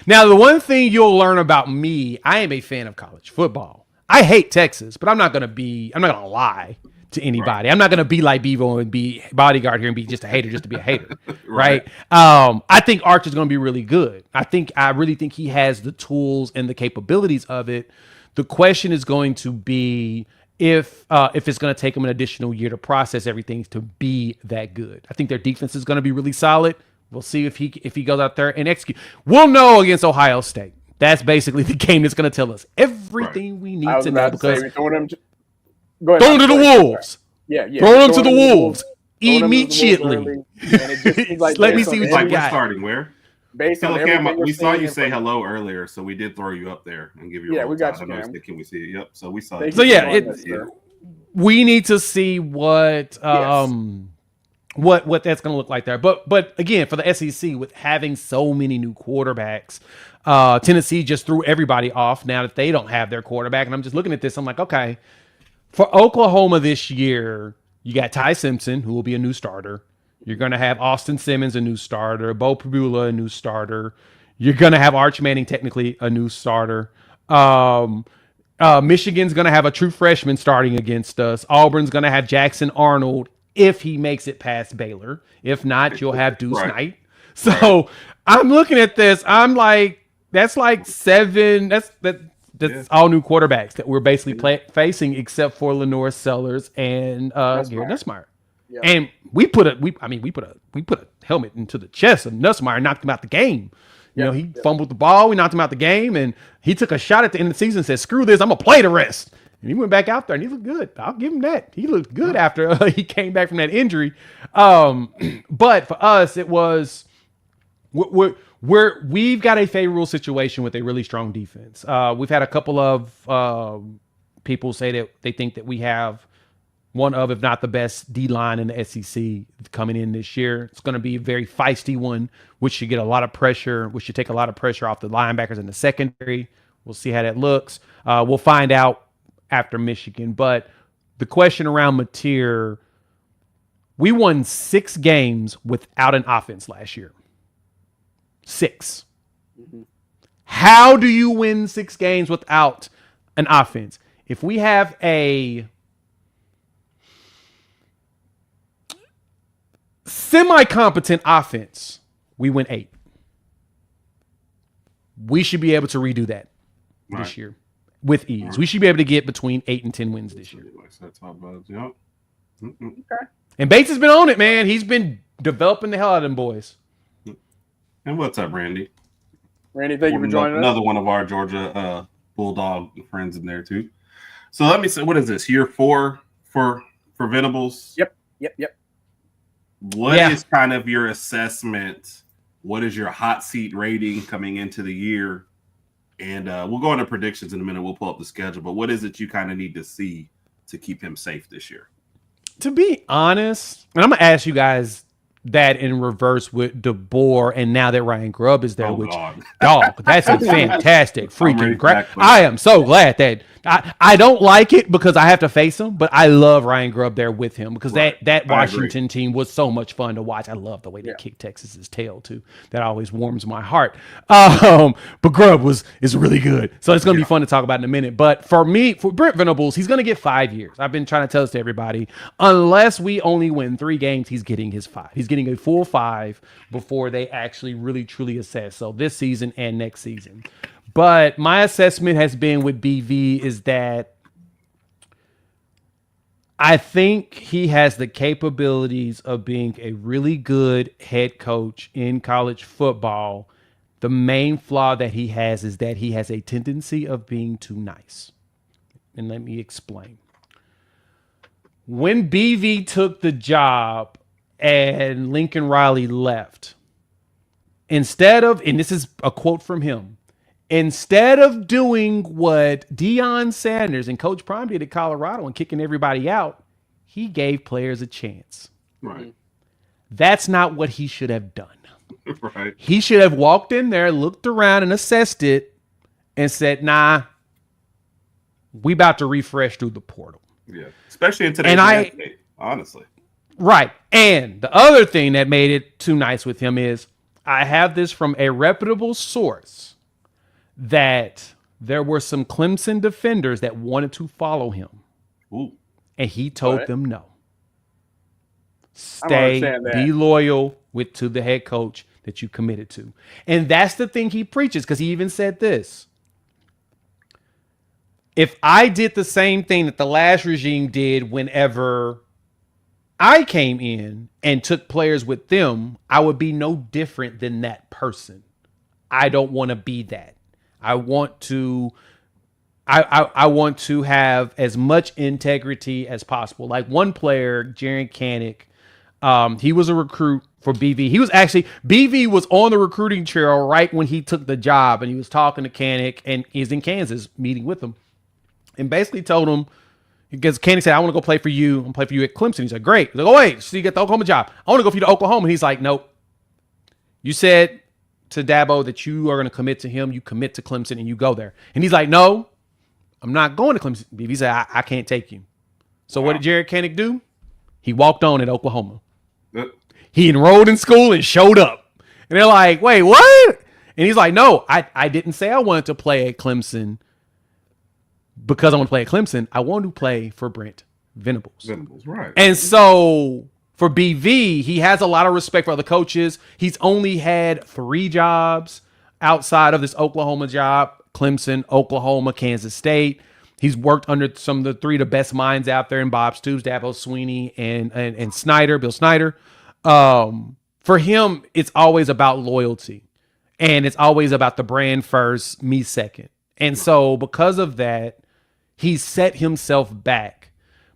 now the one thing you'll learn about me, I am a fan of college football. I hate Texas, but I'm not gonna lie to anybody. Right. I'm not gonna be like Bevo and be bodyguard here and be just a hater just to be a hater. right. I think Arch is gonna be really good. I really think he has the tools and the capabilities of it. The question is going to be if it's going to take them an additional year to process everything to be that good. I think their defense is going to be really solid. We'll see if he goes out there and execute. We'll know against Ohio State. That's basically the game that's going to tell us everything we need to know. Because throw them to the Wolves. Yeah. Throw them to the Wolves immediately. Let me see what you got. We're starting where? Based on everything we saw you say hello earlier, so we did throw you up there and give you. Yeah, we got you. Can we see it? Yep. So we saw. So yeah, we need to see what what that's going to look like there. But again, for the SEC, with having so many new quarterbacks, Tennessee just threw everybody off now that they don't have their quarterback. And I'm just looking at this. I'm like, okay, for Oklahoma this year, you got Ty Simpson, who will be a new starter. You're going to have Austin Simmons, a new starter. Bo Pabula, a new starter. You're going to have Arch Manning, technically a new starter. Michigan's going to have a true freshman starting against us. Auburn's going to have Jackson Arnold if he makes it past Baylor. If not, you'll have Deuce Knight. So I'm looking at this. I'm like, that's like 7. That's all new quarterbacks that we're basically facing, except for Lenore Sellers and Garrett Nussmeier. Yeah. And we put a helmet into the chest of Nussmeier and knocked him out the game. You know, he fumbled the ball. We knocked him out the game, and he took a shot at the end of the season and said, "Screw this, I'm gonna play the rest." And he went back out there and he looked good. I'll give him that. He looked good after he came back from that injury. But for us, it was we've got a favorable situation with a really strong defense. We've had a couple of people say that they think that we have one of, if not the best D-line in the SEC coming in this year. It's going to be a very feisty one, which should get a lot of pressure, which should take a lot of pressure off the linebackers in the secondary. We'll see how that looks. We'll find out after Michigan. But the question around Mateer, we won 6 games without an offense last year. 6. Mm-hmm. How do you win 6 games without an offense? If we have a semi-competent offense, we win 8. We should be able to redo that this year with ease. Right. We should be able to get between 8 and 10 wins this year. Okay. And Bates has been on it, man. He's been developing the hell out of them boys. And what's up, Randy? Randy, thank you for joining us. Another one of our Georgia Bulldog friends in there too. So let me say, what is this? Year 4 for Venables? Yep. What is kind of your assessment? What is your hot seat rating coming into the year? And we'll go into predictions in a minute. We'll pull up the schedule. But what is it you kind of need to see to keep him safe this year? To be honest, and I'm going to ask you guys that in reverse with DeBoer, and now that Ryan Grubb is there, that's a fantastic freaking great. I am so glad that I don't like it because I have to face him, but I love Ryan Grubb there with him because that Washington team was so much fun to watch. I love the way they kicked Texas's tail too. That always warms my heart. But Grubb is really good, so it's going to be fun to talk about in a minute. But for me, for Brent Venables, he's going to get 5 years. I've been trying to tell this to everybody. Unless we only win 3 games, he's getting his 5. He's getting a full 5 before they actually really truly assess. So this season and next season. But my assessment has been with BV is that I think he has the capabilities of being a really good head coach in college football. The main flaw that he has is that he has a tendency of being too nice. And let me explain. When BV took the job and Lincoln Riley left, instead of, and this is a quote from him, instead of doing what Deion Sanders and Coach Prime did at Colorado and kicking everybody out, he gave players a chance. Right. That's not what he should have done. Right. He should have walked in there, looked around and assessed it and said, nah, we about to refresh through the portal. Yeah. Especially in today's landscape, honestly. Right. And the other thing that made it too nice with him is I have this from a reputable source that there were some Clemson defenders that wanted to follow him. Ooh. And he told them no. Stay, be loyal to the head coach that you committed to. And that's the thing he preaches, because he even said this. If I did the same thing that the last regime did whenever I came in and took players with them, I would be no different than that person. I don't want to be that. I want to have as much integrity as possible. Like one player, Jaron Kanik, he was a recruit for BV. BV was on the recruiting trail right when he took the job, and he was talking to Kanik, and he's in Kansas meeting with him, and basically told him, because Kanik said, I want to go play for you. I'm going to play for you at Clemson. He's like, great. He's like, oh, wait, so you get the Oklahoma job. I want to go for you to Oklahoma. And he's like, nope. You said to Dabo that you are going to commit to him. You commit to Clemson and you go there. And he's like, no, I'm not going to Clemson. He said, I can't take you. So what did Jared Kanik do? He walked on at Oklahoma. He enrolled in school and showed up. And they're like, wait, what? And he's like, no, I didn't say I wanted to play at Clemson because I want to play at Clemson. I want to play for Brent Venables. Venables, right. And so for BV, he has a lot of respect for other coaches. He's only had 3 jobs outside of this Oklahoma job: Clemson, Oklahoma, Kansas State. He's worked under some of the 3 of the best minds out there in Bob Stoops, Dabo Sweeney, and Snyder, Bill Snyder. For him, it's always about loyalty, and it's always about the brand first, me second. And so because of that, he set himself back,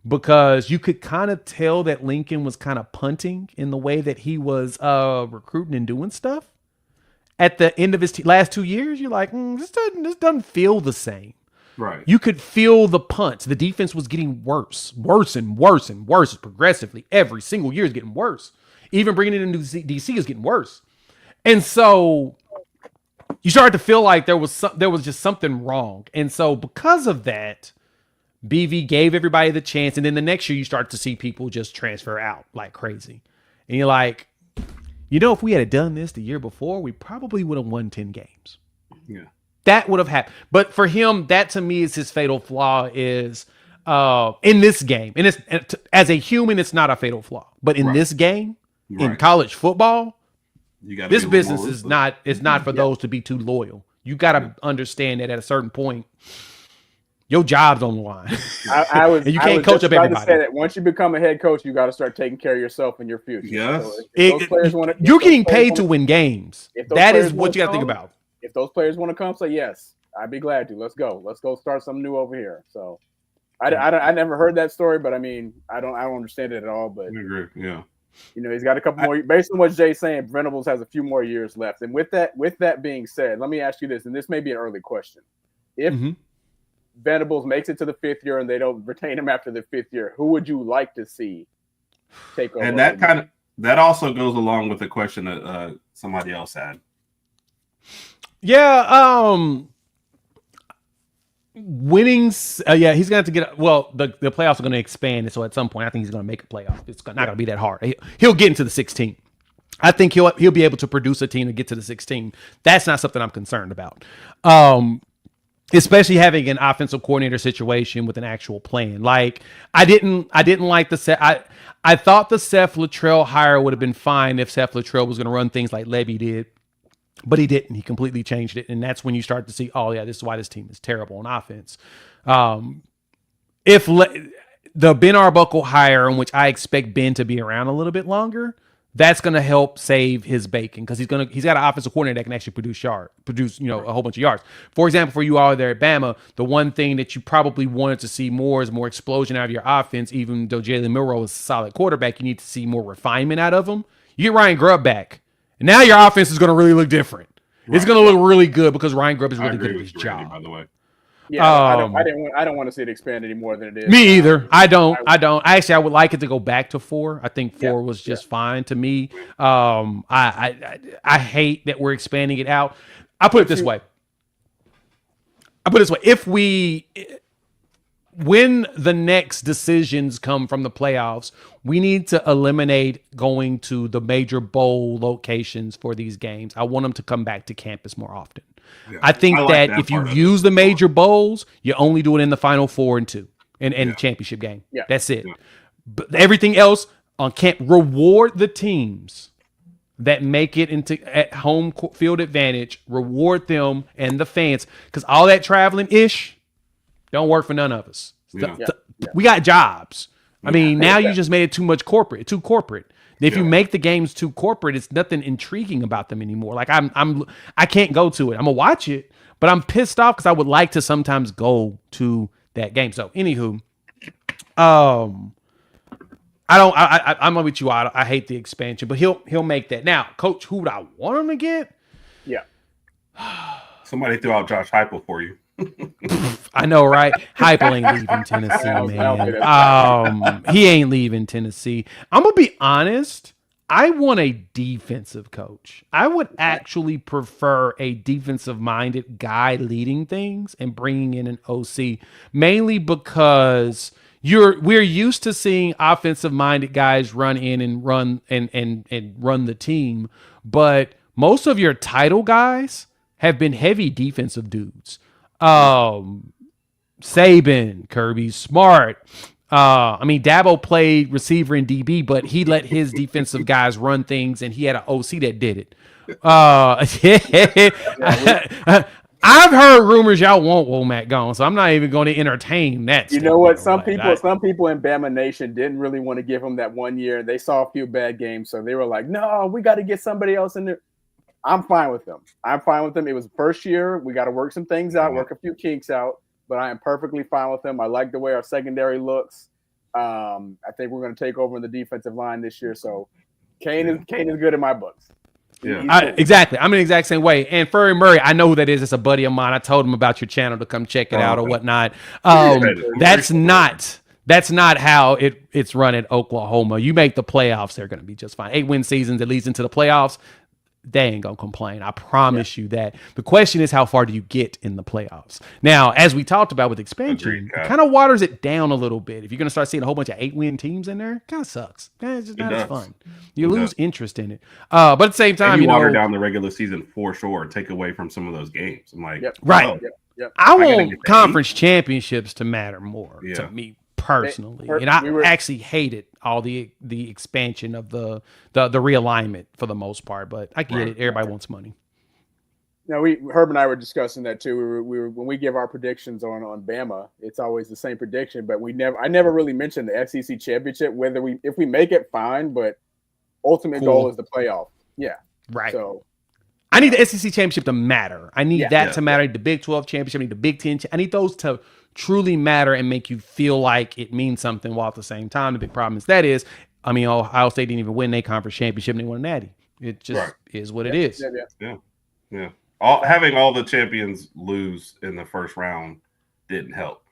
because you could kind of tell that Lincoln was kind of punting in the way that he was recruiting and doing stuff. At the end of his last 2 years, you're like, this doesn't feel the same. Right. You could feel the punts. The defense was getting worse and worse progressively. Every single year is getting worse. Even bringing it into DC is getting worse. And so you started to feel like there was just something wrong. And so because of that, BV gave everybody the chance. And then the next year you start to see people just transfer out like crazy. And you're like, if we had done this the year before, we probably would have won 10 games. Yeah. That would have happened. But for him, that to me is his fatal flaw, is in this game. And as a human, it's not a fatal flaw. But in this game, in college football, this business is not for those to be too loyal. You got to understand that at a certain point, your job's on the line. And you can't coach up everybody. Say that once you become a head coach, you got to start taking care of yourself and your future. Yes. So you're getting paid to win games. That is what you got to think about. If those players want to come, say yes. I'd be glad to. Let's go. Let's go start something new over here. So I never heard that story, but I mean, I don't understand it at all. But I agree. Yeah. He's got a couple more. Based on what Jay's saying, Venables has a few more years left. And with that being said, let me ask you this, and this may be an early question: if Venables makes it to the 5th year and they don't retain him after the 5th year, who would you like to see take over? And that also goes along with the question that somebody else had. Yeah, winnings. Yeah, he's gonna have to get. Well, the playoffs are gonna expand, and so at some point, I think he's gonna make a playoff. It's not gonna be that hard. He'll get into the 16. I think he'll be able to produce a team to get to the 16. That's not something I'm concerned about. Especially having an offensive coordinator situation with an actual plan. Like I didn't like I thought the Seth Luttrell hire would have been fine if Seth Luttrell was going to run things like Levy did. But he didn't. He completely changed it. And that's when you start to see, oh, yeah, this is why this team is terrible on offense. If the Ben Arbuckle hire, in which I expect Ben to be around a little bit longer, that's going to help save his bacon, because he's got an offensive coordinator that can actually produce a whole bunch of yards. For example, for you all there at Bama, the one thing that you probably wanted to see more is more explosion out of your offense. Even though Jalen Milroe is a solid quarterback, you need to see more refinement out of him. You get Ryan Grubb back, and now your offense is going to really look different. Right. It's going to look really good because Ryan Grubb is really good at his job. By the way. Yeah, I don't want to see it expand any more than it is. Me either. I don't. Actually, I would like it to go back to 4. I think 4 was just fine to me. I hate that we're expanding it out. I put it this way. If we when the next decisions come from the playoffs, we need to eliminate going to the major bowl locations for these games. I want them to come back to campus more often. Yeah. I think that if you use the major bowls, you only do it in the Final 4 and 2 and the championship game. Yeah. That's it. Yeah. But everything else on camp, reward the teams that make it into at home field advantage, reward them and the fans, because all that traveling don't work for none of us. We got jobs. I mean, now you just made it too corporate. If you make the games too corporate, it's nothing intriguing about them anymore. Like I can't go to it. I'm gonna watch it, but I'm pissed off because I would like to sometimes go to that game. So, anywho, I'm gonna with you out. I hate the expansion, but he'll make that. Now, Coach, who would I want him to get? Yeah. Somebody threw out Josh Heupel for you. I know, right? Heupel ain't leaving Tennessee, man. He ain't leaving Tennessee. I'm gonna be honest. I want a defensive coach. I would actually prefer a defensive-minded guy leading things and bringing in an OC, mainly because we're used to seeing offensive-minded guys run in and run and run the team, but most of your title guys have been heavy defensive dudes. Saban, Kirby Smart. I mean, Dabo played receiver and DB, but he let his defensive guys run things, and he had an OC that did it. I've heard rumors y'all want Womack gone, so I'm not even going to entertain that. You know what? Some people in Bama Nation didn't really want to give him that 1 year. They saw a few bad games, so they were like, "No, we got to get somebody else in there." I'm fine with them. It was the first year. We got to work some things out, work a few kinks out, but I am perfectly fine with them. I like the way our secondary looks. I think we're going to take over in the defensive line this year. So Kane is good in my books. Yeah, exactly. I'm in the exact same way. And Furry Murray, I know who that is. It's a buddy of mine. I told him about your channel to come check it out or whatnot. That's not how it's run at Oklahoma. You make the playoffs, they're going to be just fine. 8-win seasons that leads into the playoffs. They ain't gonna complain. I promise you that. The question is, how far do you get in the playoffs? Now, as we talked about with expansion, it kind of waters it down a little bit. If you're gonna start seeing a whole bunch of 8-win teams in there, it kind of sucks. It's just not as fun. You lose interest in it. But at the same time, you water down the regular season for sure. Take away from some of those games. I'm like, right. I want conference championships to matter more to me personally, and I actually hated all the expansion of the realignment for the most part, but I get it. Everybody wants money. Now, Herb and I were discussing that too. We were when we give our predictions on Bama, it's always the same prediction, but I never really mentioned the SEC championship. If we make it, fine, but ultimate goal is the playoff. Yeah, right. So I need the SEC championship to matter. I need that to matter. I need the Big 12 championship. I need the Big 10. I need those to truly matter and make you feel like it means something, while at the same time, the big problem is Ohio State didn't even win their conference championship and they won a natty. It just is what it is. Yeah. Having all the champions lose in the first round didn't help.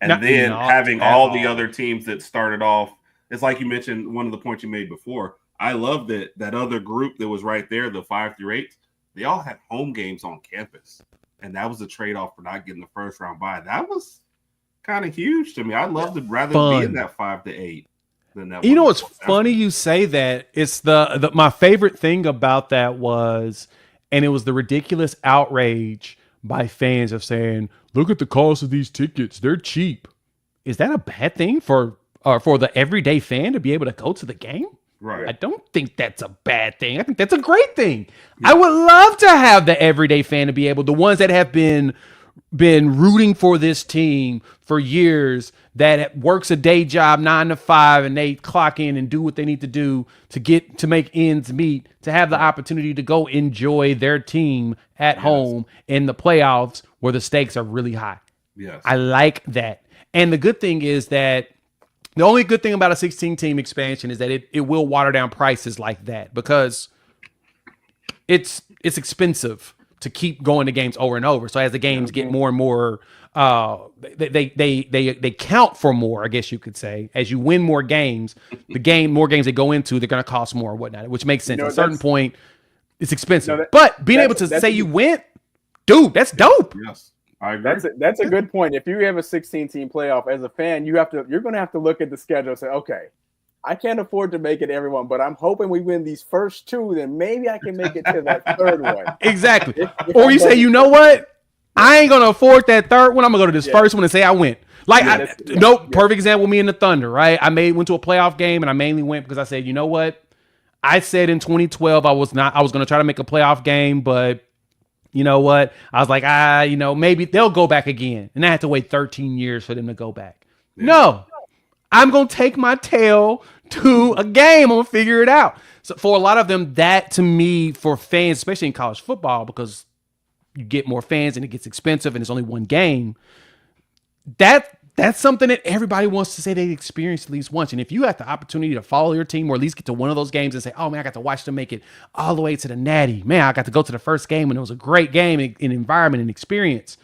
And then having all the other teams that started off, it's like you mentioned, one of the points you made before. I love that other group that was right there, the 5 through 8, they all had home games on campus. And that was a trade-off for not getting the first round bye. That was kind of huge to me. I'd love to rather be in that 5 to 8 than that. You know what's funny you say that? It's my favorite thing about that was, and it was the ridiculous outrage by fans of saying, "Look at the cost of these tickets. They're cheap." Is that a bad thing for the everyday fan to be able to go to the game? Right. I don't think that's a bad thing. I think that's a great thing. Yeah. I would love to have the everyday fan to be able, the ones that have been rooting for this team for years, that works a day job 9 to 5 and they clock in and do what they need to do to make ends meet, to have the opportunity to go enjoy their team at home in the playoffs where the stakes are really high. Yes. I like that. And the good thing is that the only good thing about a 16-team expansion is that it will water down prices like that, because it's expensive to keep going to games over and over. So as the games get more and more, they count for more, I guess you could say. As you win more games, more games they go into, they're going to cost more and whatnot, which makes sense. At a certain point, it's expensive. But being able to say you went, dude, that's dope. Yes. I agree. That's a good point. If you have a 16-team playoff as a fan, you're going to have to look at the schedule and say, okay, I can't afford to make it everyone, but I'm hoping we win these first two, then maybe I can make it to that third one. Exactly. Or you say, you know what? I ain't going to afford that third one. I'm going to go to this first one and say I went. Perfect example, me and the Thunder, right? I went to a playoff game, and I mainly went because I said, you know what? I said in 2012 I was going to try to make a playoff game, but you know what? I was like, maybe they'll go back again. And I had to wait 13 years for them to go back. Yeah. No, I'm going to take my tail to a game. I'm going to figure it out. So for a lot of them, that to me, for fans, especially in college football, because you get more fans and it gets expensive and it's only one game, that's something that everybody wants to say they experienced at least once. And if you have the opportunity to follow your team or at least get to one of those games and say, oh, man, I got to watch them make it all the way to the Natty. Man, I got to go to the first game and it was a great game and environment and experience.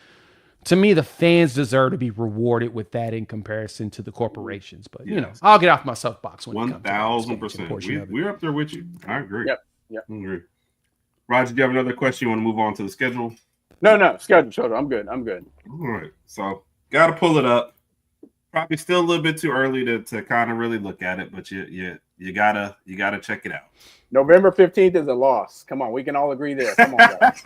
To me, the fans deserve to be rewarded with that in comparison to the corporations. But, I'll get off my soapbox when 1,000%. We're up there with you. I agree. Yep. I agree. Roger, do you have another question? You want to move on to the schedule? No. Schedule. I'm good. All right. So, got to pull it up. Probably still a little bit too early to kind of really look at it, but you gotta check it out. November 15th is a loss. Come on, we can all agree there. Come on, guys.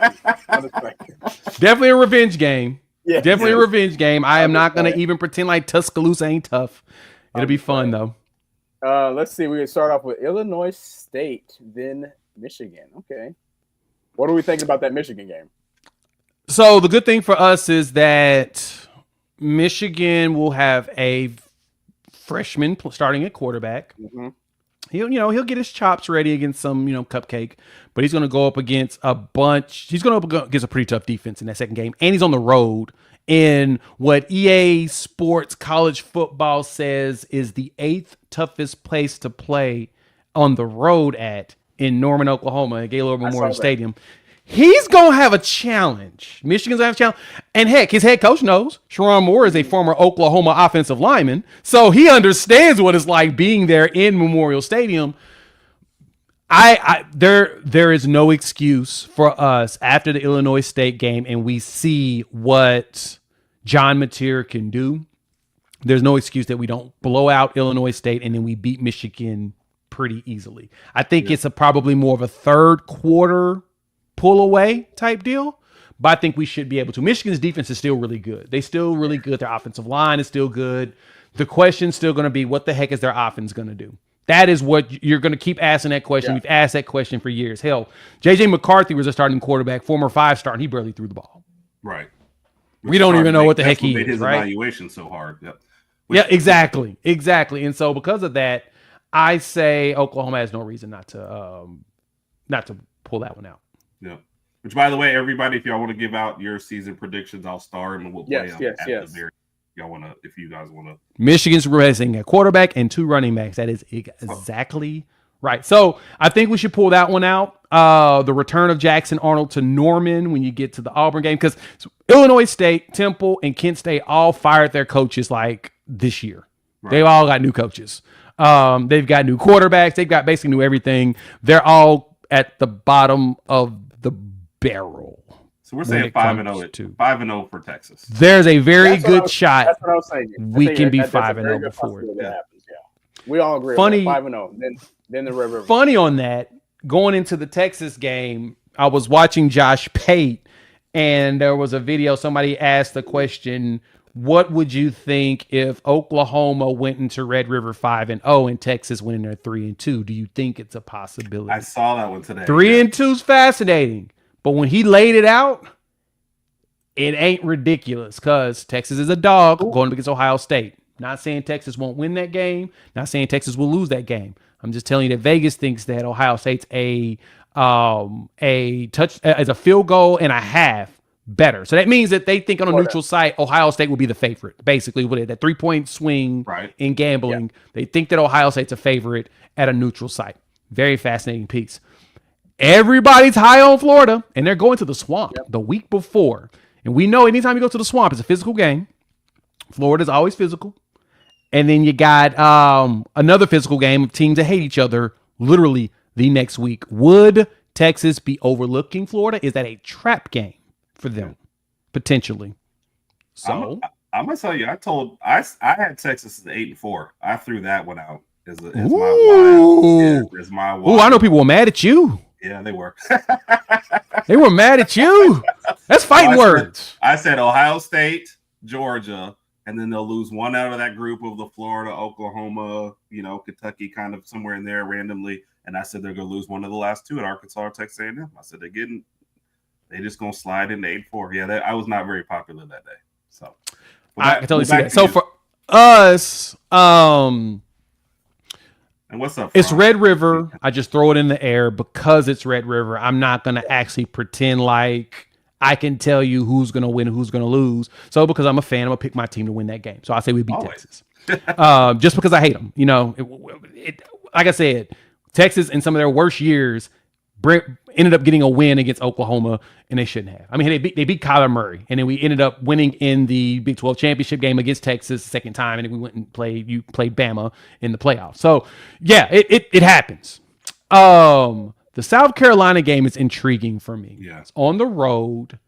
Definitely a revenge game. Yeah, definitely a revenge game. I am not gonna even pretend like Tuscaloosa ain't tough. It'll be fun though. Let's see. We can start off with Illinois State, then Michigan. Okay, what are we thinking about that Michigan game? So the good thing for us is that Michigan will have a freshman starting at quarterback. Mm-hmm. He'll get his chops ready against some, cupcake, but he's going to go up against a bunch. He's going to go against a pretty tough defense in that second game, and he's on the road in what EA Sports College Football says is the 8th toughest place to play on the road in Norman, Oklahoma, at Gaylord Memorial Stadium. He's going to have a challenge. Michigan's going to have a challenge. And heck, his head coach knows. Sharon Moore is a former Oklahoma offensive lineman, so he understands what it's like being there in Memorial Stadium. There is no excuse for us after the Illinois State game and we see what John Mateer can do. There's no excuse that we don't blow out Illinois State and then we beat Michigan pretty easily. I think it's probably more of a third quarter pull away type deal, but I think we should be able to. Michigan's defense is still really good. They still really good. Their offensive line is still good. The question's still going to be, what the heck is their offense going to do? That is what you're going to keep asking that question. We've asked that question for years. Hell, J.J. McCarthy was a starting quarterback, former 5-star, and he barely threw the ball. Right. We don't even know what the heck he is, his right? Evaluation so hard. Yep. Yeah, exactly. And so because of that, I say Oklahoma has no reason not to pull that one out. Yeah. Which, by the way, everybody, if y'all want to give out your season predictions, I'll star them and we'll play them at the very. Y'all want to, if you guys want to. Michigan's raising a quarterback and 2 running backs. That is exactly right. So I think we should pull that one out. The return of Jackson Arnold to Norman when you get to the Auburn game, because Illinois State, Temple, and Kent State all fired their coaches like this year. Right. They've all got new coaches. They've got new quarterbacks. They've got basically new everything. They're all at the bottom of the barrel. So we're saying 5-0 5-0 for Texas. There's a very good shot. That's what I was saying. We can be 5-0 before it. Yeah. We all agree. Funny 5-0. Then the Red River. Funny on that. Going into the Texas game, I was watching Josh Pate, and there was a video. Somebody asked the question, what would you think if Oklahoma went into Red River 5-0 and Texas went in there 3-2? Do you think it's a possibility? I saw that one today. 3-2 is fascinating. But when he laid it out, it ain't ridiculous because Texas is a dog going against Ohio State. Not saying Texas won't win that game. Not saying Texas will lose that game. I'm just telling you that Vegas thinks that Ohio State's a field goal and a half better. So that means that they think on a neutral site, Ohio State will be the favorite. Basically, with that 3-point swing in gambling, they think that Ohio State's a favorite at a neutral site. Very fascinating piece. Everybody's high on Florida, and they're going to the Swamp the week before. And we know anytime you go to the Swamp, it's a physical game. Florida's always physical. And then you got another physical game of teams that hate each other literally the next week. Would Texas be overlooking Florida? Is that a trap game for them? Potentially. So I'm gonna tell you, I had Texas as 8-4. I threw that one out as my wild. Yeah, as my wild. Ooh, I know people were mad at you. Yeah, they were. They were mad at you. That's fighting words. I said Ohio State, Georgia, and then they'll lose one out of that group of the Florida, Oklahoma, Kentucky, kind of somewhere in there randomly. And I said they're going to lose one of the last two at Arkansas or Texas A&M. I said they just going to slide into 8-4. Yeah, I was not very popular that day. So I can totally see that. So for us, and what's up? It's Red River. I just throw it in the air because it's Red River. I'm not going to actually pretend like I can tell you who's going to win and who's going to lose. So because I'm a fan, I'm going to pick my team to win that game. So I say we beat Texas. Just because I hate them. Like I said, Texas in some of their worst years ended up getting a win against Oklahoma, and they shouldn't have. I mean, they beat Kyler Murray, and then we ended up winning in the Big 12 championship game against Texas the second time, and then we went and played Bama in the playoffs. So yeah, it happens. The South Carolina game is intriguing for me. Yeah. It's on the road.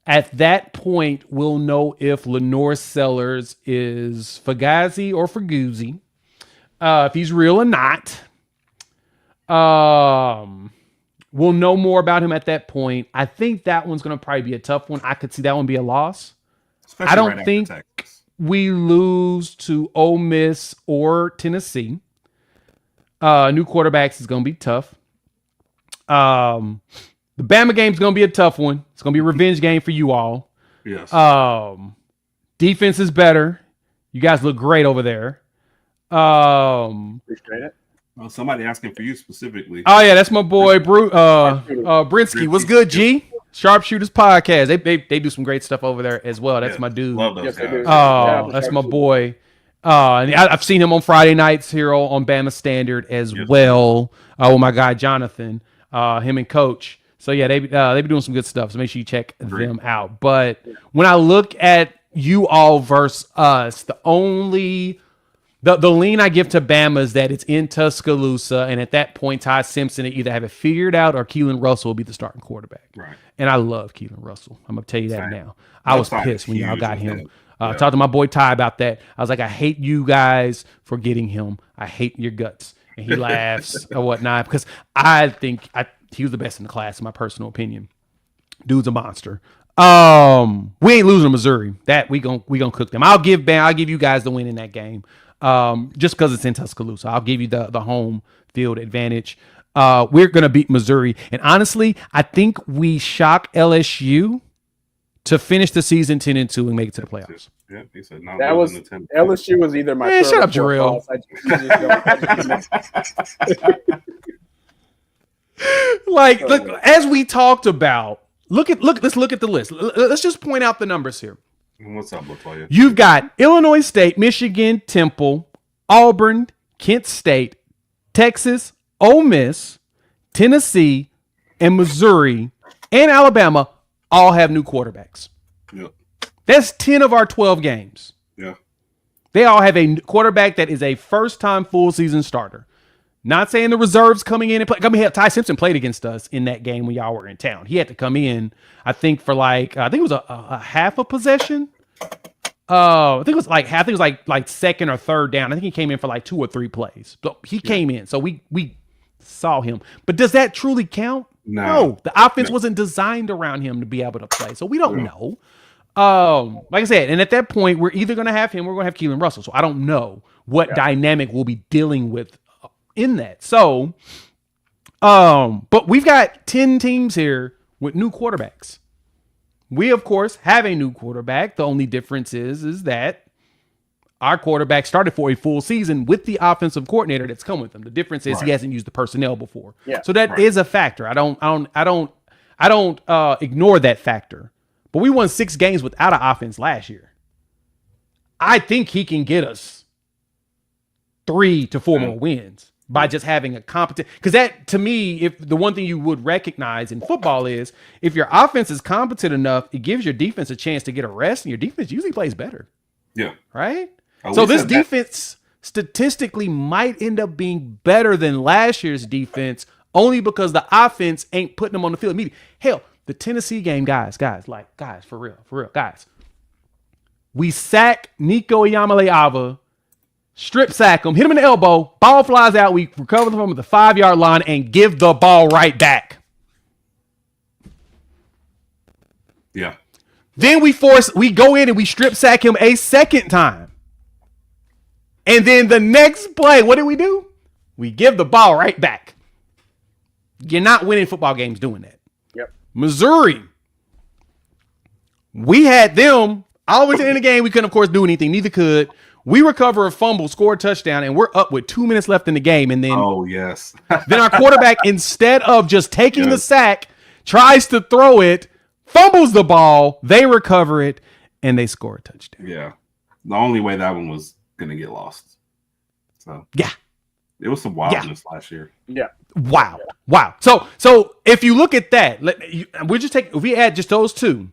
At that point, we'll know if Lenore Sellers is Fugazi or Fuguzzi, if he's real or not. We'll know more about him at that point. I think that one's going to probably be a tough one. I could see that one be a loss. Especially I don't think we lose to Ole Miss or Tennessee. New quarterbacks is going to be tough. The Bama game's going to be a tough one. It's going to be a revenge game for you all. Yes. Defense is better. You guys look great over there. Appreciate it. Well, somebody asking for you specifically. Oh yeah, that's my boy Brinsky. What's good, G? Sharpshooters Podcast. They do some great stuff over there as well. That's my dude. Love those guys. That's my boy. And I've seen him on Friday nights here on Bama Standard as well. With my guy Jonathan, him and Coach. So yeah, they be doing some good stuff. So make sure you check them out. But when I look at you all versus us, the lean I give to Bama is that it's in Tuscaloosa, and at that point, Ty Simpson will either have it figured out or Keelan Russell will be the starting quarterback. Right. And I love Keelan Russell. I'm going to tell you that now. I was pissed when y'all got him. Talked to my boy Ty about that. I was like, I hate you guys for getting him. I hate your guts. And he laughs or whatnot because I think he was the best in the class, in my personal opinion. Dude's a monster. We ain't losing to Missouri. That we gonna cook them. I'll give you guys the win in that game. Just because it's in Tuscaloosa. I'll give you the home field advantage. We're going to beat Missouri. And honestly, I think we shock LSU to finish the season 10-2 and make it to the playoffs. Yeah, he said that was LSU was either my third shut up, Jarrell. Look, as we talked about, let's look at the list. Let's just point out the numbers here. What's up, Latoya? You've got Illinois State, Michigan, Temple, Auburn, Kent State, Texas, Ole Miss, Tennessee, and Missouri, and Alabama all have new quarterbacks. Yep. That's 10 of our 12 games. Yeah. They all have a quarterback that is a first-time full-season starter. Not saying the reserves coming in and play. I mean, Ty Simpson played against us in that game when y'all were in town. He had to come in, I think, for I think it was a half a possession. I think it was like second or third down. I think he came in for like 2 or 3 plays. So he came in. So we saw him. But does that truly count? No. The offense wasn't designed around him to be able to play. So we don't know. Like I said, and at that point, we're either going to have him or we're going to have Keelan Russell. So I don't know what dynamic we'll be dealing with in that. So, but we've got 10 teams here with new quarterbacks. We, of course, have a new quarterback. The only difference is that our quarterback started for a full season with the offensive coordinator that's come with him. The difference is he hasn't used the personnel before. Yeah, so that is a factor. I don't ignore that factor. But we won 6 games without an offense last year. I think he can get us 3 to 4 more wins by just having a competent, because that, to me, if the one thing you would recognize in football is if your offense is competent enough, it gives your defense a chance to get a rest, and your defense usually plays better. Yeah. Right? So this defense statistically might end up being better than last year's defense only because the offense ain't putting them on the field immediately. Hell, the Tennessee game, guys, for real, guys. We sack Nico Iyamale-Ava, strip sack him, hit him in the elbow, ball flies out. We recover from at the 5-yard line and give the ball right back. Yeah. Then we go in and we strip sack him a second time. And then the next play, what do? We give the ball right back. You're not winning football games doing that. Yep. Missouri. We had them all the way to the end of the game. We couldn't, of course, do anything. Neither could. We recover a fumble, score a touchdown, and we're up with 2 minutes left in the game. And then, yes. then our quarterback, instead of just taking the sack, tries to throw it, fumbles the ball, they recover it, and they score a touchdown. Yeah. The only way that one was going to get lost. So yeah. It was some wildness last year. Yeah. Wow. So if you look at that, if we add just those two.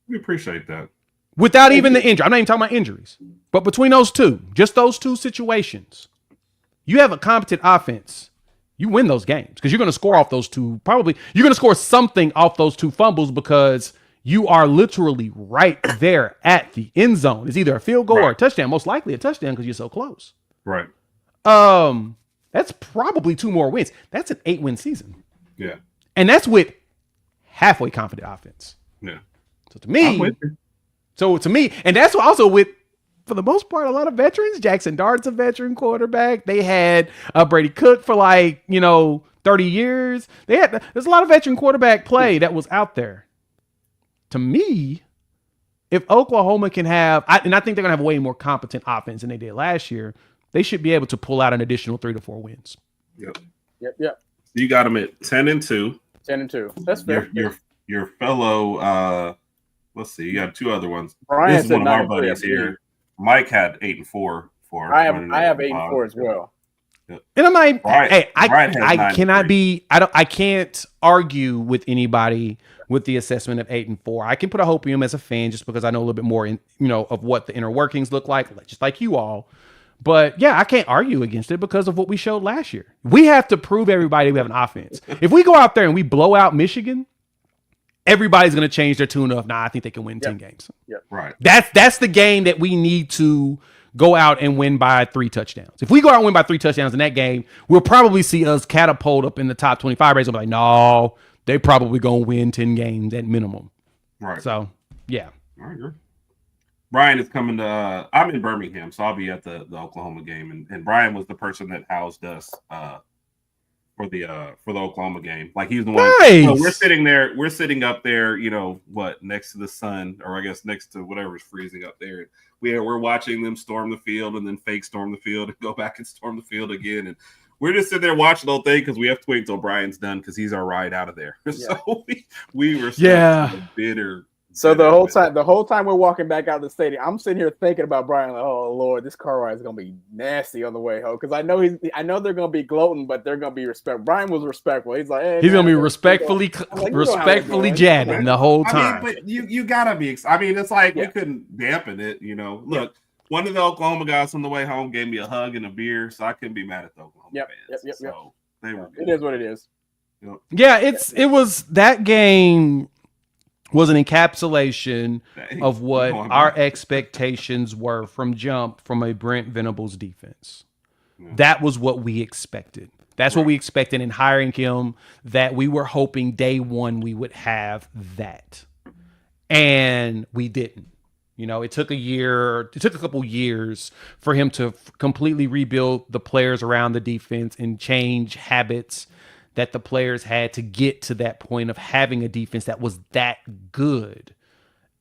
We appreciate that. Without even the injury. I'm not even talking about injuries. But between those two, just those two situations, you have a competent offense. You win those games because you're going to score off those two. Probably you're going to score something off those two fumbles because you are literally right there at the end zone. It's either a field goal or a touchdown. Most likely a touchdown because you're so close. Right. That's probably 2 more wins. That's an 8-win season. Yeah. And that's with halfway confident offense. Yeah. So to me, and that's also with, for the most part, a lot of veterans. Jackson Dart's a veteran quarterback. They had Brady Cook for 30 years. There's a lot of veteran quarterback play that was out there. To me, if Oklahoma can have, and I think they're going to have a way more competent offense than they did last year, they should be able to pull out an additional 3 to 4 wins. Yep. You got them at 10-2. 10-2. That's fair. Your fellow, let's see, you got 2 other ones. Brian this is one of our buddies here. Mike had 8-4 for. I have 8-4 as well. Yep. And I'm like, hey, I can't argue with anybody with the assessment of 8-4. I can put a hope in him as a fan just because I know a little bit more of what the inner workings look like, just like you all. But yeah, I can't argue against it because of what we showed last year. We have to prove everybody we have an offense. If we go out there and we blow out Michigan, everybody's going to change their tune of, I think they can win 10 games. Yep. Right. That's the game that we need to go out and win by 3 touchdowns. If we go out and win by 3 touchdowns in that game, we'll probably see us catapult up in the top 25 race. We'll be like, no, they probably going to win 10 games at minimum. Right. So, yeah. I agree. Brian is coming to, I'm in Birmingham, so I'll be at the Oklahoma game. And Brian was the person that housed us for the Oklahoma game. Like he's the one. Nice. So we're sitting up there, next to the sun, or I guess next to whatever's freezing up there. We're watching them storm the field and then fake storm the field and go back and storm the field again. And we're just sitting there watching the whole thing because we have to wait until Brian's done because he's our ride out of there. Yeah. So we were bitter. So the whole time we're walking back out of the stadium, I'm sitting here thinking about Brian, like, oh Lord, this car ride is gonna be nasty on the way home because I know they're gonna be gloating, but they're gonna be respectful. Brian was respectful. He's like, hey, he's gonna be respectfully jabbing the whole time. But you gotta be. It's like we couldn't dampen it. Look, one of the Oklahoma guys on the way home gave me a hug and a beer, so I couldn't be mad at the Oklahoma fans. So they were good. It is what it is. Yeah, it was that game. Was an encapsulation of what our expectations were from a Brent Venables defense. Yeah. That was what we expected. That's what we expected in hiring him, that we were hoping day one we would have that. And we didn't. It took a couple years for him to completely rebuild the players around the defense and change habits that the players had to get to that point of having a defense that was that good.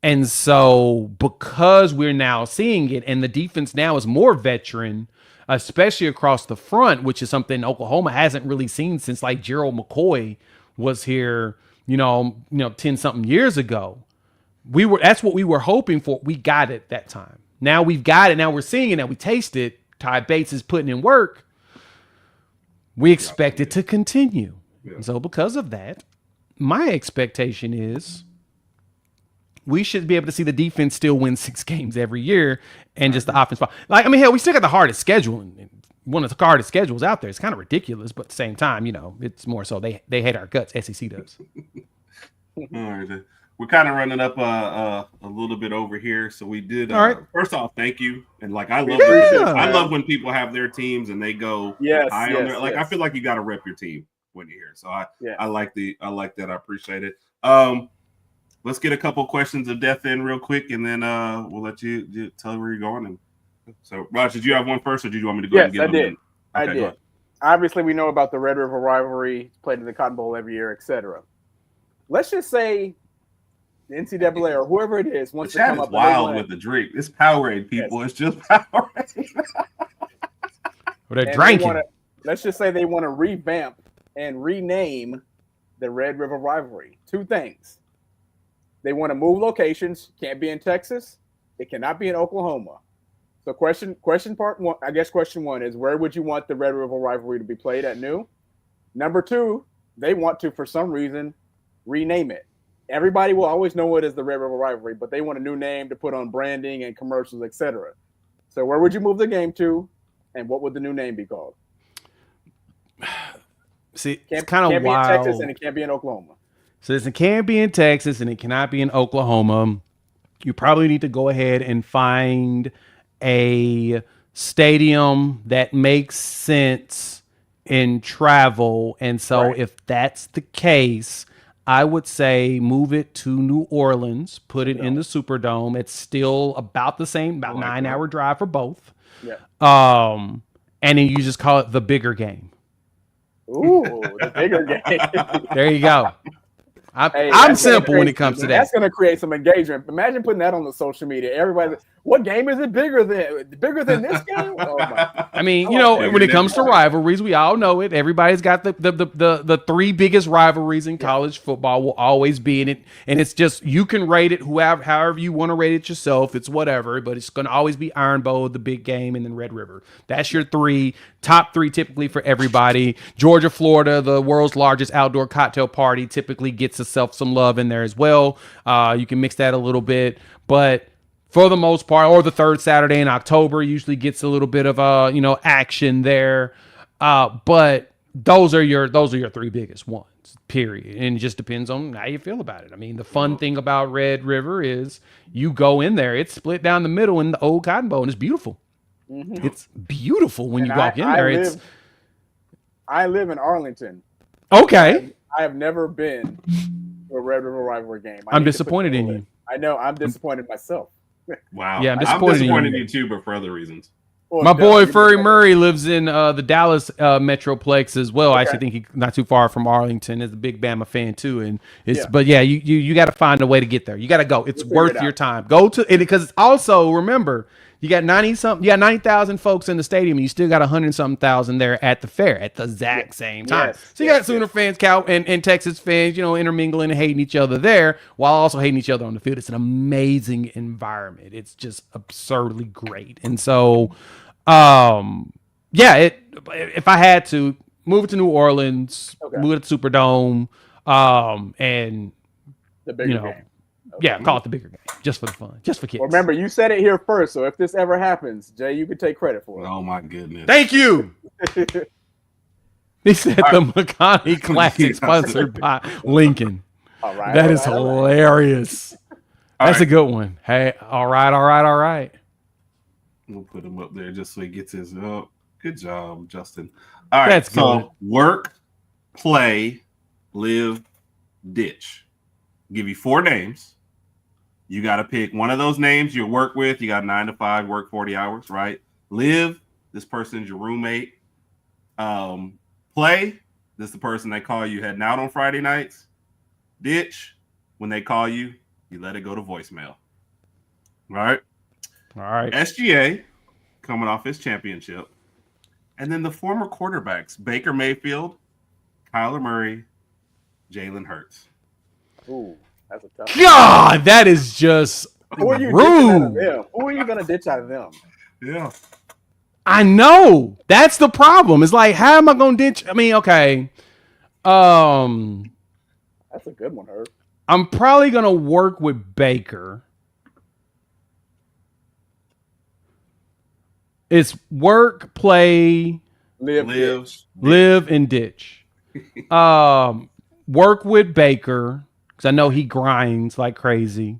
And so because we're now seeing it and the defense now is more veteran, especially across the front, which is something Oklahoma hasn't really seen since like Gerald McCoy was here, 10 something years ago. That's what we were hoping for. We got it that time. Now we've got it. Now we're seeing it. Now we taste it. Ty Bates is putting in work. We expect it to continue. Yeah. So because of that, my expectation is we should be able to see the defense still win 6 games every year and just the offense. Hell, we still got the hardest schedule. One of the hardest schedules out there. It's kind of ridiculous, but at the same time, it's more so they hate our guts. SEC does. All right. we're kind of running up a little bit over here. So we did. All right. First off, thank you. And like I love when people have their teams and they go high on there. Like I feel like you got to rep your team when you're here. So I like that. I appreciate it. Let's get a couple questions of death in real quick, and then we'll let you tell where you're going. And so, Rodg, did you have one first, or did you want me to go ahead and get them? Yes, I did. Okay, I did. Obviously, we know about the Red River rivalry, played in the Cotton Bowl every year, etc. Let's just say the NCAA or whoever it is wants to come up. Wild with the drink. It's Powerade, people. Yes. It's just Powerade. Well, they're drinking. Let's just say they want to revamp and rename the Red River rivalry. Two things. They want to move locations. Can't be in Texas. It cannot be in Oklahoma. So question part one, I guess question one is, where would you want the Red River rivalry to be played at new? Number two, they want to, for some reason, rename it. Everybody will always know it as the Red River rivalry, but they want a new name to put on branding and commercials, etc. So where would you move the game to, and what would the new name be called? See, it's kind of wild. Can't be in Texas and it can't be in Oklahoma. So it can't be in Texas and it cannot be in Oklahoma. You probably need to go ahead and find a stadium that makes sense in travel. And so if that's the case, I would say move it to New Orleans, put it in the Superdome. It's still about the same, about 9-hour drive for both. Yeah. And then you just call it the bigger game. Ooh, the bigger game. There you go. I'm simple when it comes to that. That's going to create some engagement. Imagine putting that on the social media. Everybody, what game is it bigger than? Bigger than this game? Oh my. I mean, when it comes to rivalries, we all know it. Everybody's got the three biggest rivalries in college football will always be in it, and it's just you can rate it however you want to rate it yourself. It's whatever, but it's going to always be Iron Bowl, the big game, and then Red River. That's your top three typically for everybody. Georgia, Florida, the world's largest outdoor cocktail party, typically gets itself some love in there as well. You can mix that a little bit, but for the most part, or the third Saturday in October usually gets a little bit of action there. But those are your three biggest ones, period. And it just depends on how you feel about it. I mean, the fun thing about Red River is you go in there, it's split down the middle in the old Cotton Bowl, and it's beautiful. Mm-hmm. It's beautiful when you walk in there. I live in Arlington. Okay. I have never been to a Red River rivalry game. I'm disappointed in you. I know. I'm disappointed myself. Wow. Yeah, I'm disappointed in you too, but for other reasons. Well, my boy Furry Murray lives in the Dallas Metroplex as well. Okay. I actually think he's not too far from Arlington. Is a big Bama fan too, and but you got to find a way to get there. You got to go. It's worth your time. Go to it because also remember. You got 90,000 folks in the stadium, and you still got 100-something thousand there at the fair at the exact same time. So you got Sooner fans, Cal and Texas fans, intermingling and hating each other there while also hating each other on the field. It's an amazing environment. It's just absurdly great. And so, if I had to move it to New Orleans, move it to Superdome, and the bigger game. Yeah, call it the bigger game, just for the fun, just for kids. Well, remember, you said it here first, so if this ever happens, Jay, you can take credit for it. Oh, my goodness. Thank you. He said the McConaughey Classic sponsored by Lincoln. All right. That is hilarious. That's a good one. Hey, all right. We'll put him up there just so he gets his good job, Justin. All right, that's good. Work, play, live, ditch. I'll give you 4 names. You got to pick one of those names you work with. You got 9 to 5, work 40 hours, right? Live, this person's your roommate. Play, this is the person they call you heading out on Friday nights. Ditch, when they call you, you let it go to voicemail. All right. SGA, coming off his championship. And then the former quarterbacks, Baker Mayfield, Kyler Murray, Jalen Hurts. Ooh. That's a tough God, that is just rude. Who are you going to ditch out of them? Yeah. I know. That's the problem. It's like, how am I going to ditch? I mean, okay. That's a good one, Herb. I'm probably going to work with Baker. It's work, play, live, and ditch. Work with Baker. because I know he grinds like crazy.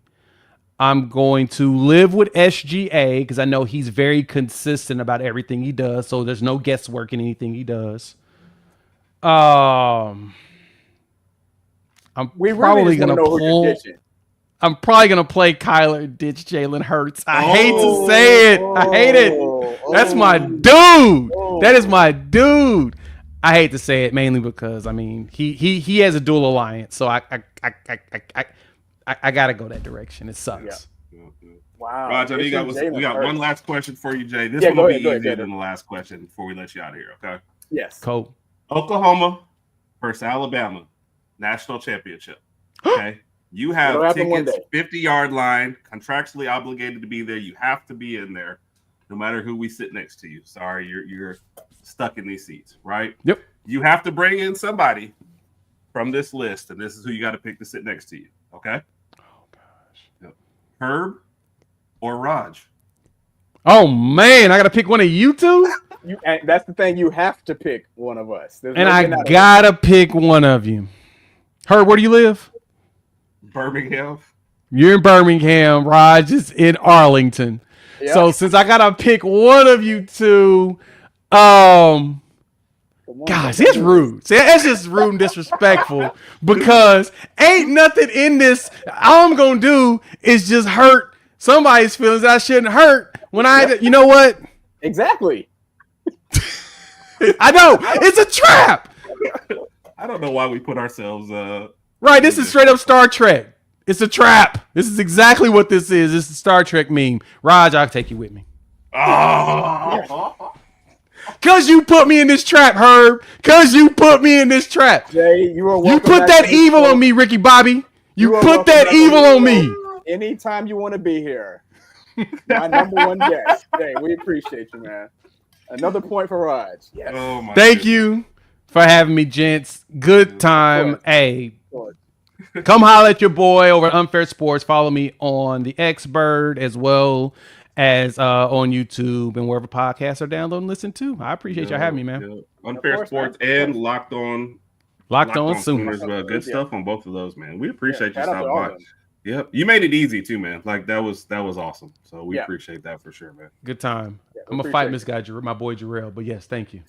I'm going to live with SGA because I know he's very consistent about everything he does. So there's no guesswork in anything he does. I'm probably gonna pull. I'm probably gonna play Kyler, ditch Jalen Hurts. I hate to say it. I hate it. That's my dude. That is my dude. I hate to say it mainly because I mean he has a dual alliance, so I gotta go that direction. It sucks. Yeah. Wow. Roger, we got one last question for you, Jay. This one will be easier than the last question before we let you out of here, okay? Yes. Cool. Oklahoma versus Alabama, national championship. Okay. You have tickets, 50-yard line, contractually obligated to be there. You have to be in there, no matter who we sit next to you. Sorry, you're stuck in these seats, right? Yep. You have to bring in somebody from this list, and this is who you got to pick to sit next to you. Okay. Oh gosh. Yep. Herb or Rodg? Oh man, I gotta pick one of you two. And that's the thing. You have to pick one of us. And I gotta pick one of you. Herb, where do you live? Birmingham. You're in Birmingham. Rodg is in Arlington. Yep. So since I gotta pick one of you two, gosh, it's rude. See, that's just rude and disrespectful because ain't nothing in this. All I'm gonna do is just hurt somebody's feelings that I shouldn't hurt when you know what? Exactly. I know it's a trap. I don't know why we put ourselves. Right, this is straight up Star Trek. It's a trap. This is exactly what this is. This is a Star Trek meme. Rodg, I'll take you with me. Oh. Cause you put me in this trap, Herb. Cause you put me in this trap. Jay, you put that evil on me, Ricky Bobby. You put that evil on me. Anytime you want to be here. My number one guest. Jay, we appreciate you, man. Another point for Rodg. Yes. Oh my Thank you for having me, gents. Good time. Hey, come holler at your boy over at Unfair Sports. Follow me on the X-Bird as well as on YouTube and wherever podcasts are downloaded and listen to. I appreciate y'all having me, man. Yeah. Unfair Sports and Locked On Sooners. Good stuff on both of those, man. We appreciate you stopping by. Yep, you made it easy too, man. Like that was awesome. So we appreciate that for sure, man. Good time. I'm gonna fight this guy, my boy Jarrell. But yes, thank you.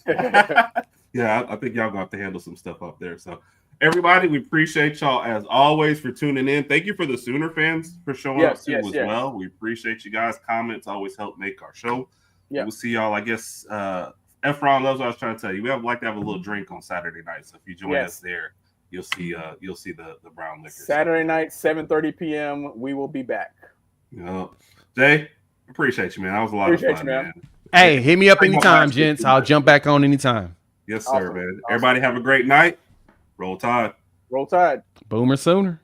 Yeah, I think y'all gonna have to handle some stuff up there. So everybody, we appreciate y'all as always for tuning in. Thank you for the Sooner fans for showing up too as well. We appreciate you guys. Comments always help make our show. Yeah. We'll see y'all. I guess Efron loves what I was trying to tell you. We like to have a little drink on Saturday night. So if you join us there, you'll see the brown liquor. Saturday night, 7:30 p.m. We will be back. Jay, appreciate you, man. That was a lot of fun, man. Hey, hit me up anytime, gents. I'll jump back on anytime. Yes, sir, man. Everybody have a great night. Roll Tide. Roll Tide. Boomer Sooner.